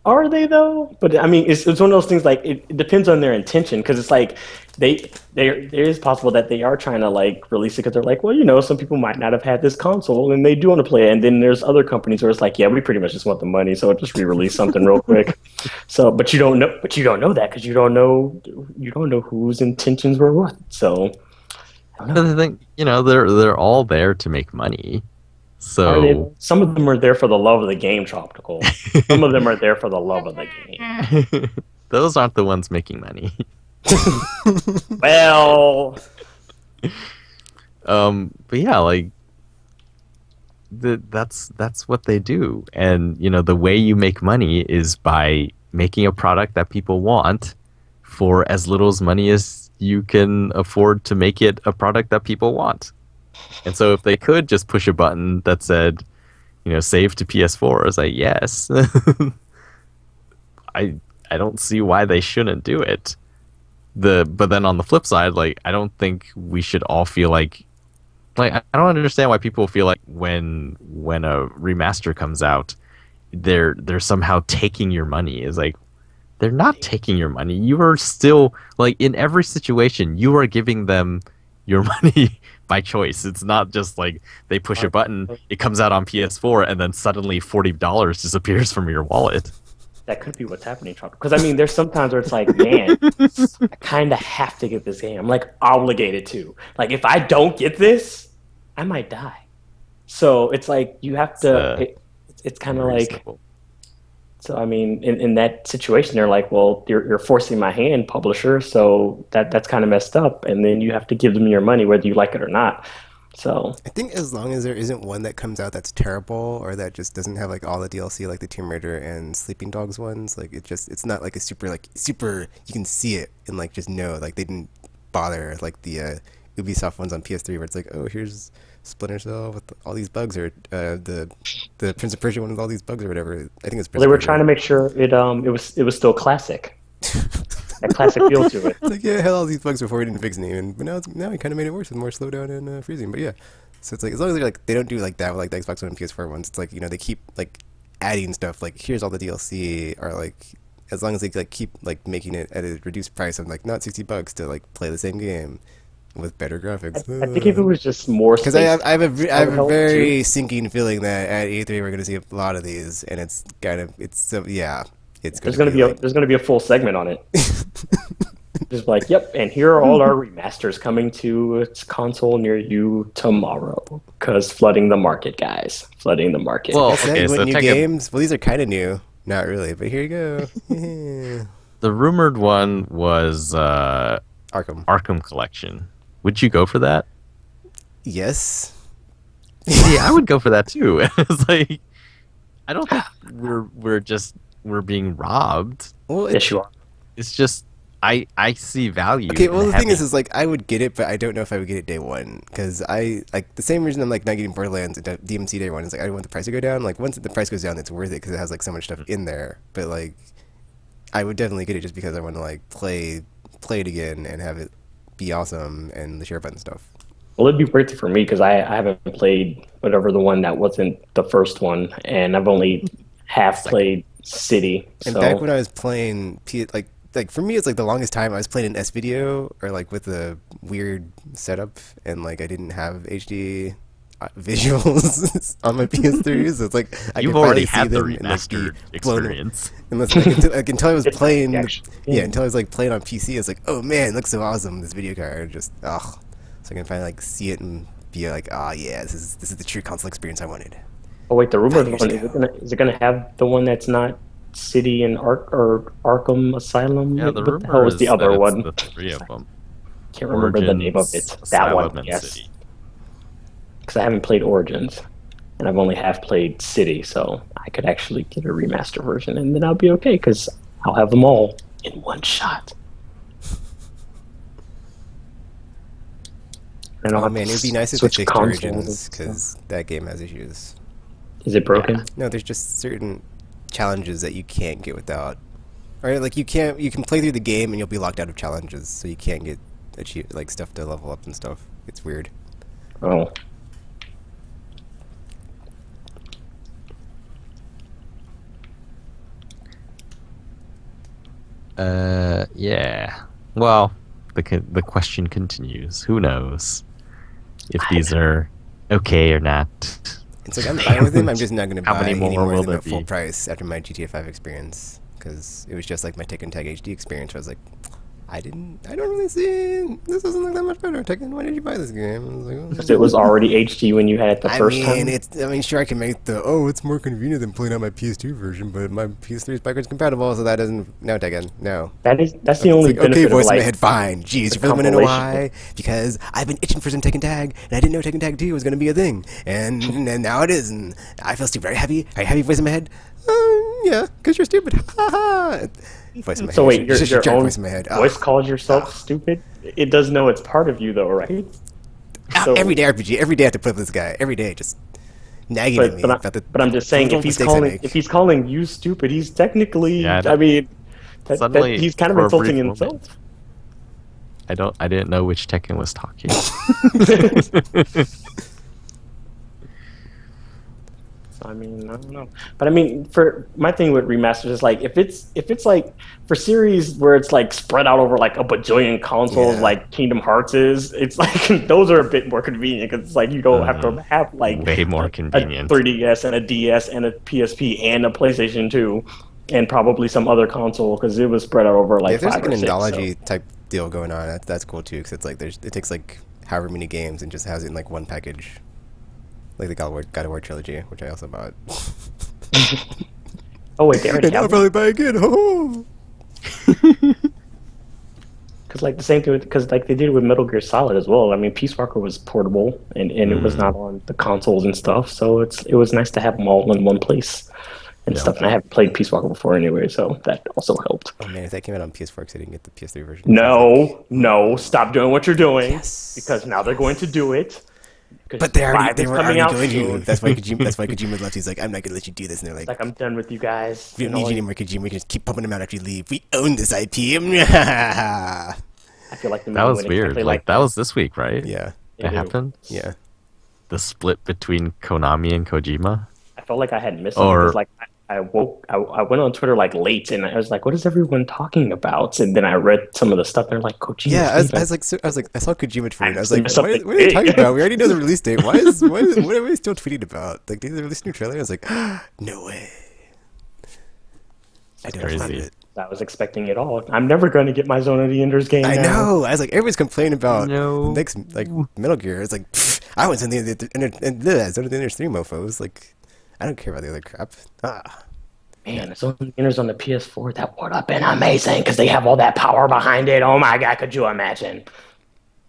Are they though? But I mean, it's one of those things. Like it depends on their intention because it's like there is possible that they are trying to like release it because they're like, well, some people might not have had this console and they do want to play it. And then there's other companies where it's like, yeah, we pretty much just want the money, so just re-release something real quick. So, but you don't know that because you don't know whose intentions were what. So, I don't know. But the thing, they're all there to make money. Are they- So some of them are there for the love of the game, Tropical. Some of them are there for the love of the game. those aren't the ones making money. Well, But yeah, like that's what they do, and the way you make money is by making a product that people want for as little as money as you can afford to make it a product that people want. And so if they could just push a button that said, save to PS4, it's like, yes. I don't see why they shouldn't do it. But then on the flip side, like I don't think we should all feel like I don't understand why people feel like when a remaster comes out, they're somehow taking your money. It's like they're not taking your money. You are still like in every situation, you are giving them your money by choice. It's not just like they push a button, it comes out on PS4, and then suddenly $40 disappears from your wallet. that could be what's happening, Tropical. Because I mean, there's sometimes where it's like, man, I kind of have to get this game. I'm like obligated to. Like, if I don't get this, I might die. So it's like you have to. It's kind of like. Reasonable. So I mean, in that situation, they're like, well, you're forcing my hand, publisher. So that's kind of messed up. And then you have to give them your money, whether you like it or not. So I think as long as there isn't one that comes out that's terrible or that just doesn't have like all the DLC like the Tomb Raider and Sleeping Dogs ones, like it's not like a super you can see it and like just know like they didn't bother like the Ubisoft ones on PS3 where it's like, oh, here's Splinter Cell with all these bugs, or the Prince of Persia one with all these bugs or whatever. I think it's Prince they of were Persia. trying to make sure it was still classic. That classic feel to it. It's like, yeah, it had all these bugs before we didn't fix them, but now we kind of made it worse with more slowdown and freezing. But yeah, so it's like as long as they don't do like that with like the Xbox One and PS4 ones, it's like they keep like adding stuff like here's all the DLC, or like as long as they like keep like making it at a reduced price of like not $60 to like play the same game, with better graphics. I think if it was just more Because space, I have that would a help, very too. sinking feeling that at E3 we're gonna see a lot of these, and it's kind of it's so yeah, it's There's gonna gonna be be a like there's gonna be a full segment on it. Just like, yep, and here are all our remasters coming to its console near you tomorrow. Because flooding the market, guys. Flooding the market. Well, I said okay, you want so new Tekken, games. Well, these are kind of new, not really, but here you go. the rumored one was Arkham. Arkham Collection. Would you go for that? Yes. See, I would go for that too. It's like I don't think we're being robbed. Well, Yes, you are. It's just I see value. okay. in Well, the thing having- is like I would get it, but I don't know if I would get it day one because I like the same reason I'm like not getting Borderlands and DMC day one is like I don't want the price to go down. Like once the price goes down, it's worth it because it has like so much stuff in there. But like I would definitely get it just because I want to like play it again and have it be awesome and the share button stuff. Well, it'd be worth it for me because I haven't played whatever the one that wasn't the first one, and I've only half played City. And So back when I was playing, like for me, it's like the longest time I was playing an S video or like with a weird setup, and like I didn't have HD visuals on my PS3, so it's like I You've could already finally see had the them and like be remastered blown. experience. Unless like, until I was It's playing, actually- yeah, until I was like playing on PC, it's like, oh man, it looks so awesome. This video card, just so I can finally like see it and be like, oh yeah, this is the true console experience I wanted. Oh wait, the rumored 5 years one ago. is it gonna have the one that's not City and Arkham Asylum? Yeah, the What the hell rumor was is the other that it's one? the three of them. Can't remember the name of it. Origins, That one, Asylum, and yes. City. Because I haven't played Origins, and I've only half played City, so I could actually get a remaster version, and then I'll be okay because I'll have them all in one shot. And I'll Oh have man, to it would be nice if they switch fixed consoles Origins and stuff. because that game has issues. Is it broken? No, there's just certain challenges that you can't get without. Or like you can play through the game and you'll be locked out of challenges, so you can't get like stuff to level up and stuff. It's weird. Oh. Yeah. Well, the question continues. Who knows if these are okay or not? It's like I'm fine with them. I'm just not going to How buy many any more more will than there the full be? price after my GTA 5 experience because it was just like my Tekken Tag HD experience. Where I was like, I don't really see this doesn't look that much better. Tekken, why did you buy this game? I was like, oh. Because it was already HD when you had it the first time. I mean, sure, I can make it's more convenient than playing on my PS2 version, but my PS3 is backwards compatible, so that doesn't. No, Tekken, no. That's the only It's like, benefit okay, voice of in like my head, fine. Jeez, you really want to know why? Because I've been itching for some Tekken Tag, and I didn't know Tekken Tag 2 was going to be a thing, and now it is, and I feel stupid. Are you happy? Are you happy, voice in my head? Yeah, because you're stupid. Ha ha. Voice in my So head. wait, Just your own voice in my head. voice calls yourself stupid? It does know it's part of you though, right? So- Every day RPG, every day I have to play with this guy. Every day, just nagging at me about the. But I'm just saying, little mistakes I make. if he's calling you stupid, he's technically. Yeah, I mean, Suddenly, he's kind of for a insulting brief himself. moment, I didn't know which Tekken was talking. I mean, I don't know, but I mean, for my thing with remasters is like if it's like for series where it's like spread out over like a bajillion consoles, Yeah. like Kingdom Hearts is, it's like those are a bit more convenient because it's like you don't have to have like Way more a convenient. 3DS and a DS and a PSP and a PlayStation 2 and probably some other console because it was spread out over like If there's 5 like or an 6. So. anthology type deal going on, that's cool too. Because it's like it takes like however many games and just has it in like one package, like the God of War trilogy, which I also bought. Oh wait, they already And I'll have probably buy again. Oh. because like the same thing because like they did with Metal Gear Solid as well. I mean, Peace Walker was portable and it was not on the consoles and stuff, so it was nice to have them all in one place and Yeah. stuff. And I haven't played Peace Walker before anyway, so that also helped. Oh man, if that came out on PS4, because I didn't get the PS3 version. No, stop doing what you're doing Yes. because now they're going to do it. But they were is already out going to. soon. That's why Kojima left. He's like, I'm not gonna let you do this. And they're like, Like I'm done with you guys. we don't You know, need you anymore, Kojima. We can just keep pumping them out after you leave. We own this IP. I feel like the That was movie went weird. exactly Like that was this week, right? Yeah, That it happened. yeah. The split between Konami and Kojima. I felt like I had missed Or- something. 'Cause, like I went on Twitter like late, and I was like, "What is everyone talking about?" And then I read some of the stuff. They're like, "Kojima's Yeah, leaving." I was like, I saw Kojima tweet. I was Must like, be what something are they talking big. about? We already know the release date. What are we still tweeting about? Like, did they release a new trailer? I was like, no way. I don't Crazy. believe it. I was expecting it all. I'm never going to get my Zone of the Enders game I now. know. I was like, everybody's complaining about No. the next like Metal Gear. It's like, I was in the Zone of the Enders 3 mofos. Like, I don't care about the other crap. Man, Zone of the Enders on the PS4, that would have been amazing because they have all that power behind it. Oh my God, could you imagine?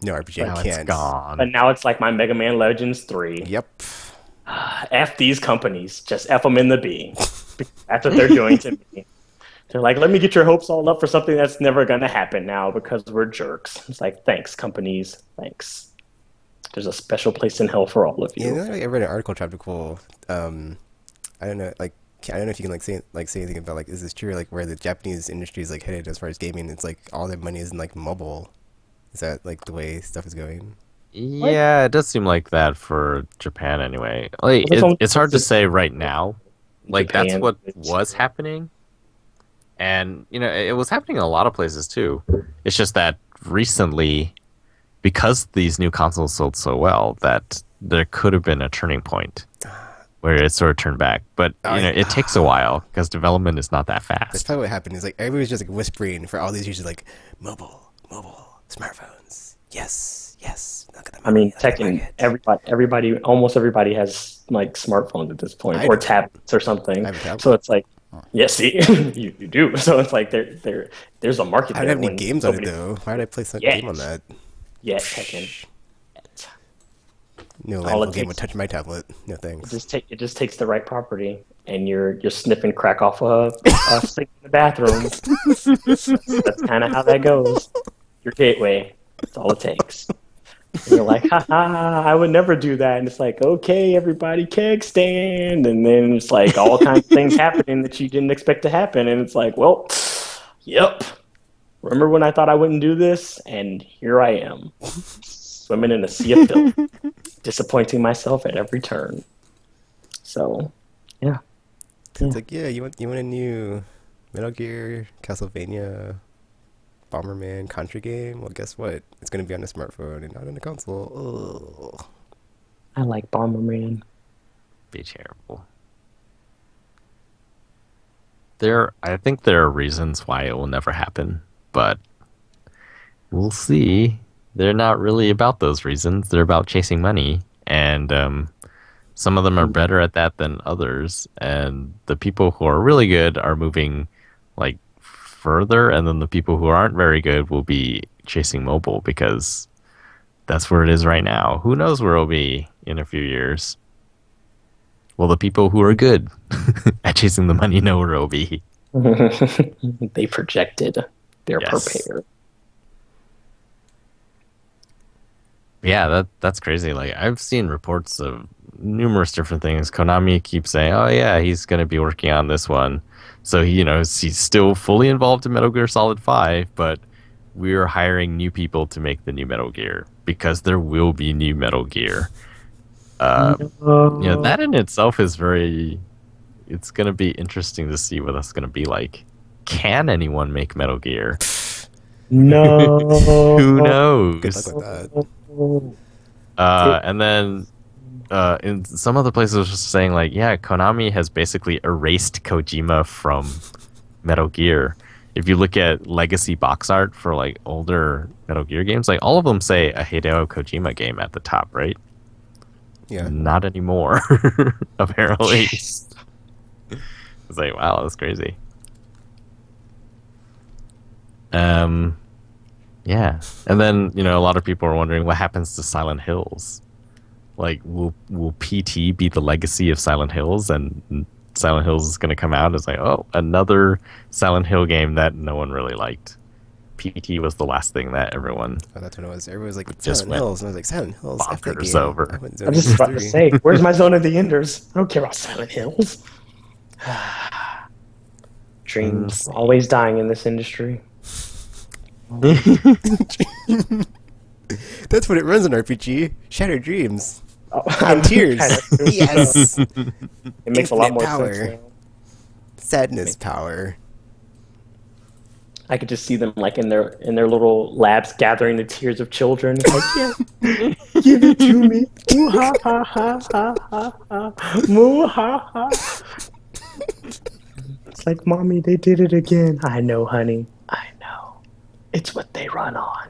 No RPG, Now I it's can't. gone. But now it's like my Mega Man Legends 3. Yep. F these companies. Just F them in the B. That's what they're doing to me. They're like, let me get your hopes all up for something that's never going to happen now because we're jerks. It's like, thanks, companies. Thanks. There's a special place in hell for all of you. Yeah, I read an article, Chapter Cool. I don't know, like, I don't know if you can say anything about like, is this true? Like, where the Japanese industry is like headed as far as gaming? It's like all their money is in like mobile. Is that like the way stuff is going? Yeah, it does seem like that for Japan anyway. Like, it's hard to say right now. Like, that's Japan, what was happening. And, you know, it was happening in a lot of places too. It's just that recently, because these new consoles sold so well, that there could have been a turning point where it sort of turned back. But, you know, it takes a while because development is not that That's fast. probably what happened. Is like everybody's just like whispering for all these users, like mobile, smartphones. Yes, yes. Look at the I mean, money, look at the Tekken, market. almost everybody has like smartphones at this point, I or do. tablets or something. I have a tablet. So it's like, yeah, see, you do. So it's like there's a market I don't there. have any when games on it nobody- though. Why would I play some Yeah. game on that? Yeah, Tekken. No All landful it game takes- would touch my tablet. No thanks. It just takes the right property, and you're sniffing crack off a sink in the bathroom. That's kind of how that goes. Your gateway. That's all it takes. And you're like, ha, I would never do that. And it's like, okay, everybody, keg stand. And then it's like all kinds of things happening that you didn't expect to happen. And it's like, well, yep. Remember when I thought I wouldn't do this? And here I am, swimming in a sea of filth, disappointing myself at every turn. So, yeah. It's like, yeah, you want a new Metal Gear, Castlevania, Bomberman, Contra game? Well, guess what? It's gonna be on a smartphone and not on a console. Ugh. I like Bomberman. Be terrible. I think there are reasons why it will never happen, but we'll see. They're not really about those reasons. They're about chasing money, and some of them are better at that than others. And the people who are really good are moving like further, and then the people who aren't very good will be chasing mobile because that's where it is right now. Who knows where it'll be in a few years? Well, the people who are good at chasing the money know where it'll be. They projected. They're Yes. prepared. Yeah, that's crazy. Like, I've seen reports of numerous different things. Konami keeps saying, "Oh yeah, he's going to be working on this one." So he's still fully involved in Metal Gear Solid 5, but we're hiring new people to make the new Metal Gear because there will be new Metal Gear. That in itself is it's going to be interesting to see what that's going to be like. Can anyone make Metal Gear? No. Who knows? Good luck with that. And then in some other places, it was just saying like, yeah, Konami has basically erased Kojima from Metal Gear. If you look at legacy box art for like older Metal Gear games, like all of them say a Hideo Kojima game at the top, right? Yeah. Not anymore, apparently. It's like, wow, that's crazy. Yeah, and then a lot of people are wondering what happens to Silent Hills. Like, will PT be the legacy of Silent Hills, and Silent Hills is going to come out as like, oh, another Silent Hill game that no one really liked. PT was the last thing that everyone. Oh, that's what it was. Everyone was like, Just Silent went Hills. And I was like, Silent Hills. F that bonkers game. over. I went I'm just Zone about to 3. say, where's my Zone of the Enders? I don't care about Silent Hills. Dreams always dying in this industry. That's what it runs on RPG. Shattered dreams. Oh, And tears. kind of- Yes. It makes a lot Infinite more power. sense now. Sadness power. I could just see them like in their little labs gathering the tears of children. Like, yeah, give it to me. Moo ha ha ha ha ha ha. Moo ha ha. It's like, mommy, they did it again. I know, honey. I know. It's what they run on.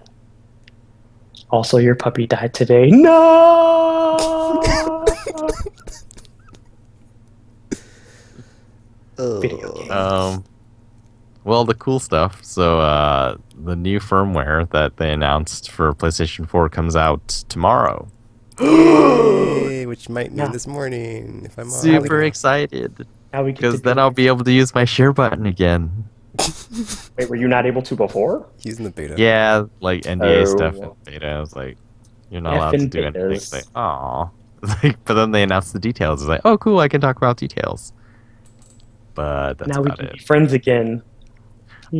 Also, your puppy died today. No. Video games. Well, the cool stuff. So, the new firmware that they announced for PlayStation 4 comes out tomorrow. Yay, which might mean this morning if I'm on. Super excited. Because then I'll be able to use my share button again. Wait, were you not able to before? He's in the beta. Yeah, like NDA stuff in beta. I was like, you're not allowed to do anything. It's like, aw. But then they announced the details. It's like, oh, cool, I can talk about details. But that's now about we can it. be friends again.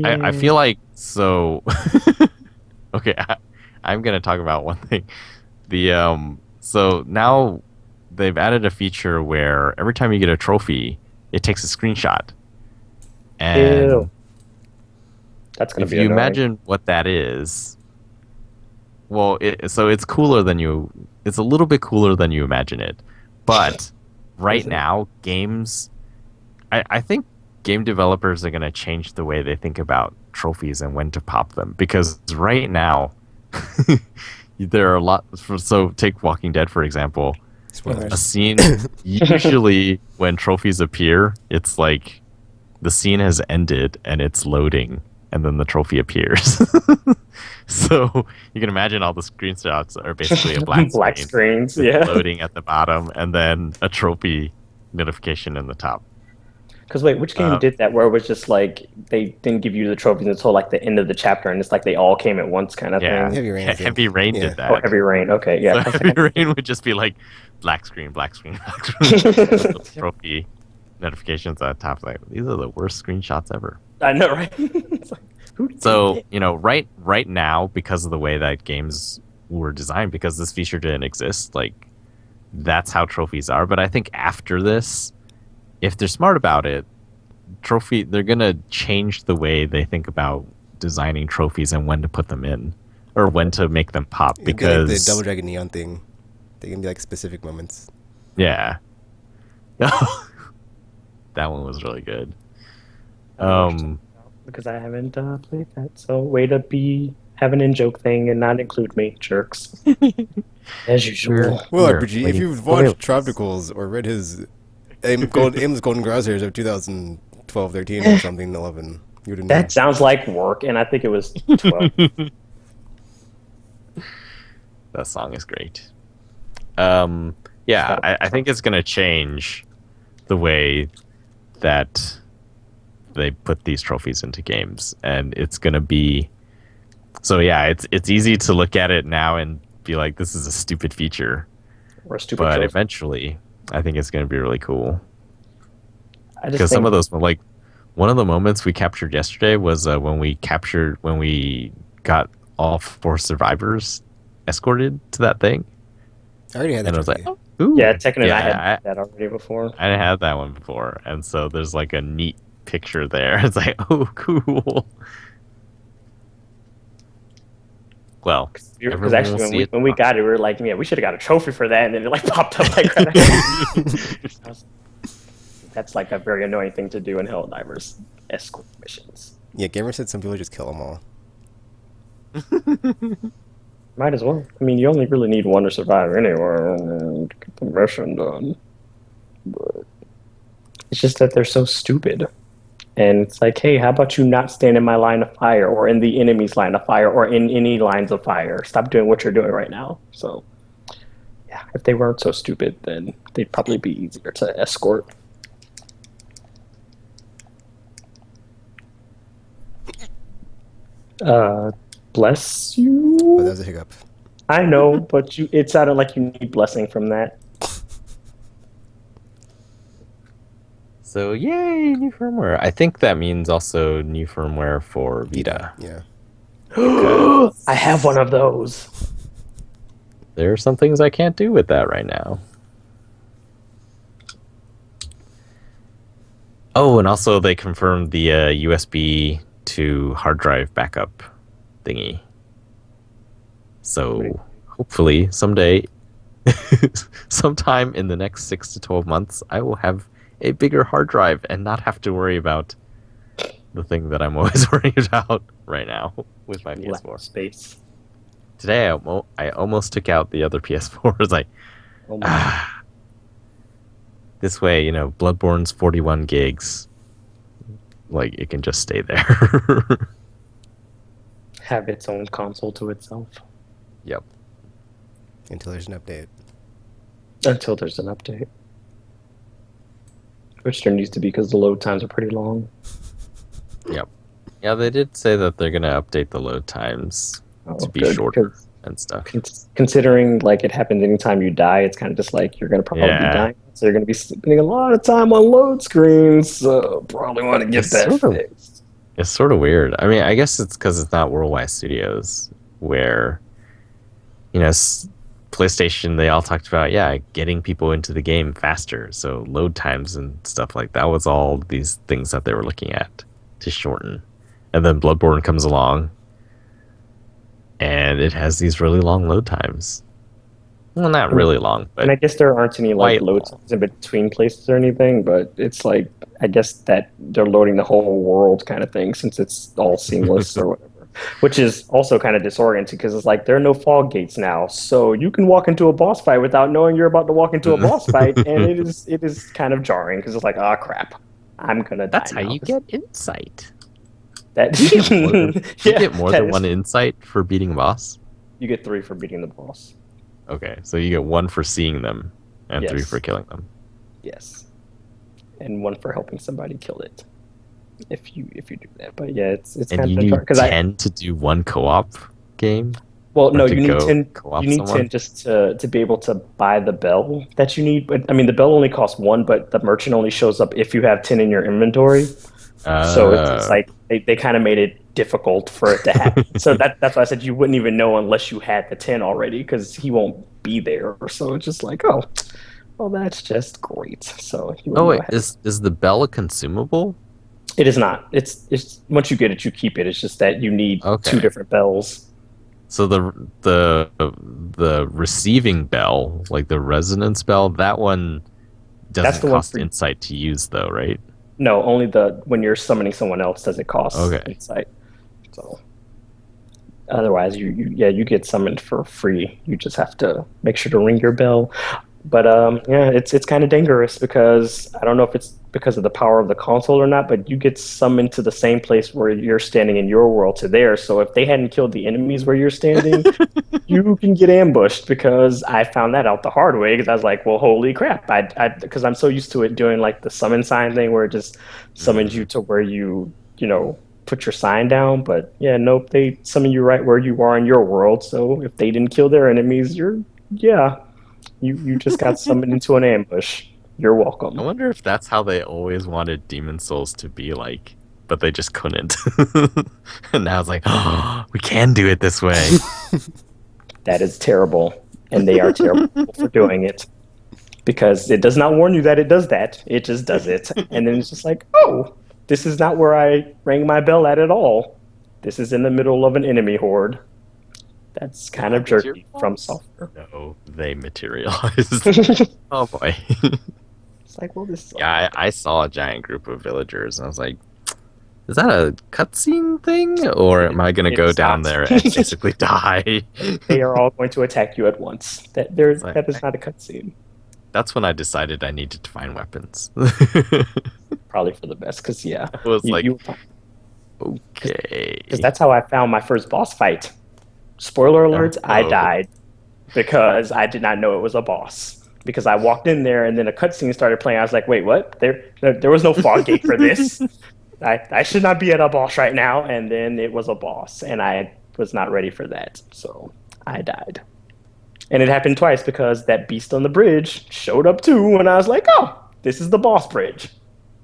I feel like, so... okay, I'm going to talk about one thing. So now they've added a feature where every time you get a trophy, it takes a screenshot. And Ew. That's going to be if you annoying. imagine what that is, well, so it's cooler than it's a little bit cooler than you imagine it. But right now, games, I think game developers are going to change the way they think about trophies and when to pop them. Because right now, there are a lot. So take Walking Dead, for example. Spoilers. A scene, usually when trophies appear, it's like the scene has ended and it's loading, and then the trophy appears. So you can imagine all the screenshots are basically a black screens, with yeah. loading at the bottom, and then a trophy notification in the top. Because wait, which game did that? Where it was just like they didn't give you the trophies until like the end of the chapter, and it's like they all came at once, kind of Yeah, thing. Heavy Rain, I think. Heavy Rain Yeah. did that. Oh, Heavy Rain. Okay, yeah. So Heavy Rain would just be like black screen, black screen, black screen. Trophy notifications at the top. Like, these are the worst screenshots ever. I know, right? It's like, who did So, it? you know, right now, because of the way that games were designed, because this feature didn't exist, like, that's how trophies are. But I think after this, if they're smart about it, they're going to change the way they think about designing trophies and when to put them in, or when to make them pop. It'd be Because like the Double Dragon Neon thing. They can be like specific moments. yeah. That one was really good. Because I haven't played that, so way to be have an in-joke thing and not include me, jerks. As usual. Well, Here, RPG, if wait. you've watched Tropicals or read his Aimless Golden Crosshairs of 2012, 13, or something, 11, you would have known. That sounds like work, and I think it was 12. That song is great. Yeah, I think it's going to change the way that they put these trophies into games, and it's going to be... So yeah, it's easy to look at it now and be like, this is a stupid feature. Or a stupid But trophy. eventually, I think it's going to be really cool. I just Because think some of those, like, one of the moments we captured yesterday was when we got all 4 survivors escorted to that thing. I already had that And I was trophy. like, oh, ooh. yeah, Tekken and Yeah, I had that already before. I didn't have that one before. And so there's like a neat picture there. It's like, oh, cool. Well, Because everyone will actually, see it when we got it, we were like, yeah, we should have got a trophy for that, and then it like popped up like right That's like a very annoying thing to do in Helldivers escort missions. Yeah, Gamer said some people just kill them all. Might as well. I mean, you only really need one to survive anyway to get the mission done. But it's just that they're so stupid. And it's like, hey, how about you not stand in my line of fire or in the enemy's line of fire or in any lines of fire? Stop doing what you're doing right now. So, yeah, if they weren't so stupid, then they'd probably be easier to escort. Bless you. But that was a hiccup. I know, but it sounded like you need blessing from that. so yay, new firmware. I think that means also new firmware for Vita. Yeah. I have one of those. There are some things I can't do with that right now. Oh, and also they confirmed the USB to hard drive backup thingy. Right. So hopefully someday, sometime in the next 6 to 12 months, I will have a bigger hard drive and not have to worry about the thing that I'm always worried about right now with my Lack PS4. of space. Today I almost took out the other PS4. It's like, Oh my. this way, Bloodborne's 41 gigs. Like, it can just stay there. Have its own console to itself Yep. Until there's an update. until there's an update. Which there needs to be because the load times are pretty long. Yep. Yeah, they did say that they're going to update the load times to be Good, shorter 'cause and stuff. considering like it happens anytime you die, it's kind of just like you're going to probably be Yeah. dying. So you're going to be spending a lot of time on load screens. So probably want to get It's that sort of- fixed. It's sort of weird. I mean, I guess it's because it's not Worldwide Studios, where, PlayStation, they all talked about, getting people into the game faster. So load times and stuff like that was all these things that they were looking at to shorten. And then Bloodborne comes along, and it has these really long load times. Well, not really long, but And I guess there aren't any like quite load long. times in between places or anything, but it's like I guess that they're loading the whole world kind of thing since it's all seamless or whatever. Which is also kind of disorienting because it's like there are no fog gates now, so you can walk into a boss fight without knowing you're about to walk into a boss fight, and it is kind of jarring because it's like, ah, crap, I'm gonna die. That's how now. you get insight. That. You get more that than is- one insight for beating a boss? You get 3 for beating the boss. Okay, so you get 1 for seeing them, and 3 Yes. for killing them. Yes, and 1 for helping somebody kill it. If you do that, but yeah, it's And kind you of need because 10 to do 1 co-op game? Well, no, to you need go 10. co-op You need someone? 10 just to be able to buy the bell that you need. But I mean, the bell only costs 1, but the merchant only shows up if you have 10 in your inventory. So it's like they kind of made it difficult for it to happen. So that's why I said you wouldn't even know unless you had the 10 already because he won't be there. So it's just like, oh, well, that's just great. So you Oh, wouldn't wait, know ahead. is the bell a consumable? It is not. It's once you get it, you keep it. It's just that you need Okay. 2 different bells. So the receiving bell, like the resonance bell, that one That's doesn't the one cost for- insight to use, though, right? No, only when you're summoning someone else does it cost Okay. insight. So otherwise, you get summoned for free. You just have to make sure to ring your bell. But yeah, it's kind of dangerous because I don't know if it's because of the power of the console or not, but you get summoned to the same place where you're standing in your world to theirs. So if they hadn't killed the enemies where you're standing, you can get ambushed because I found that out the hard way because I was like, well, holy crap. Because I'm so used to it doing like the summon sign thing where it just summons you to where you put your sign down. But yeah, nope, they summon you right where you are in your world. So if they didn't kill their enemies, you just got summoned into an ambush. You're welcome. I wonder if that's how they always wanted Demon Souls to be like, but they just couldn't. And now it's like, oh, we can do it this way. That is terrible, and they are terrible for doing it because it does not warn you that it does that. It just does it, and then it's just like, oh, this is not where I rang my bell at all. This is in the middle of an enemy horde. That's kind of jerky from software. No, they materialized. Oh boy. It's like, well, this. Yeah, I saw a giant group of villagers, and I was like, is that a cutscene thing? Or am I going to go It's down not. there and basically die? They are all going to attack you at once. That is not a cutscene. That's when I decided I needed to find weapons. Probably for the best, because yeah, I was like, you, okay. because that's how I found my first boss fight. Spoiler alert, I Oh. died because I did not know it was a boss. Because I walked in there and then a cutscene started playing. I was like, wait, what? There was no fog gate for this. I should not be at a boss right now. And then it was a boss, and I was not ready for that. So I died. And it happened twice because that beast on the bridge showed up too, and I was like, oh, this is the boss bridge.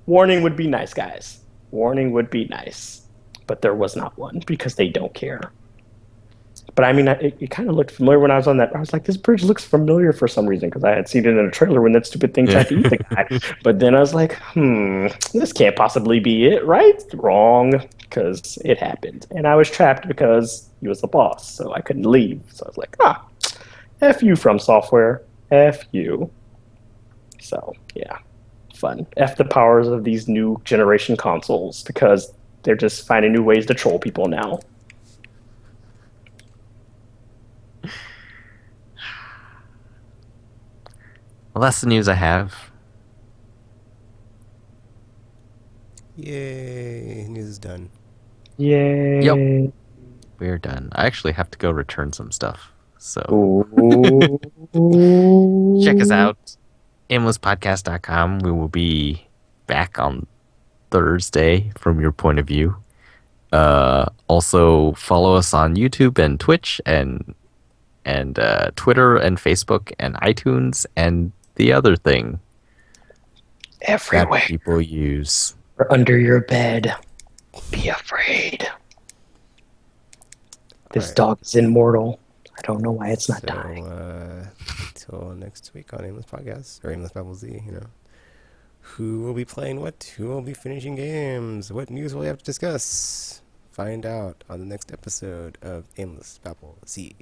Warning would be nice, guys. Warning would be nice. But there was not one because they don't care. But I mean, it kind of looked familiar when I was on that. I was like, this bridge looks familiar for some reason because I had seen it in a trailer when that stupid thing Yeah. tried to eat the guy. But then I was like, this can't possibly be it, right? Wrong, because it happened. And I was trapped because he was the boss, so I couldn't leave. So I was like, F you from software. F you. So, yeah, fun. F the powers of these new generation consoles because they're just finding new ways to troll people now. Well, that's the news I have. Yay! News is done. Yay. Yep. We're done. I actually have to go return some stuff. So Ooh. check us out. aimlesspodcast.com. We will be back on Thursday from your point of view. Also follow us on YouTube and Twitch and Twitter and Facebook and iTunes and the other thing Everywhere. that people use. Or under your bed. Be afraid. This Alright. dog is immortal. I don't know why it's not So, dying. till next week on Aimless Podcast, or Aimless Babble Z, Who will be playing what? Who will be finishing games? What news will we have to discuss? Find out on the next episode of Aimless Babble Z.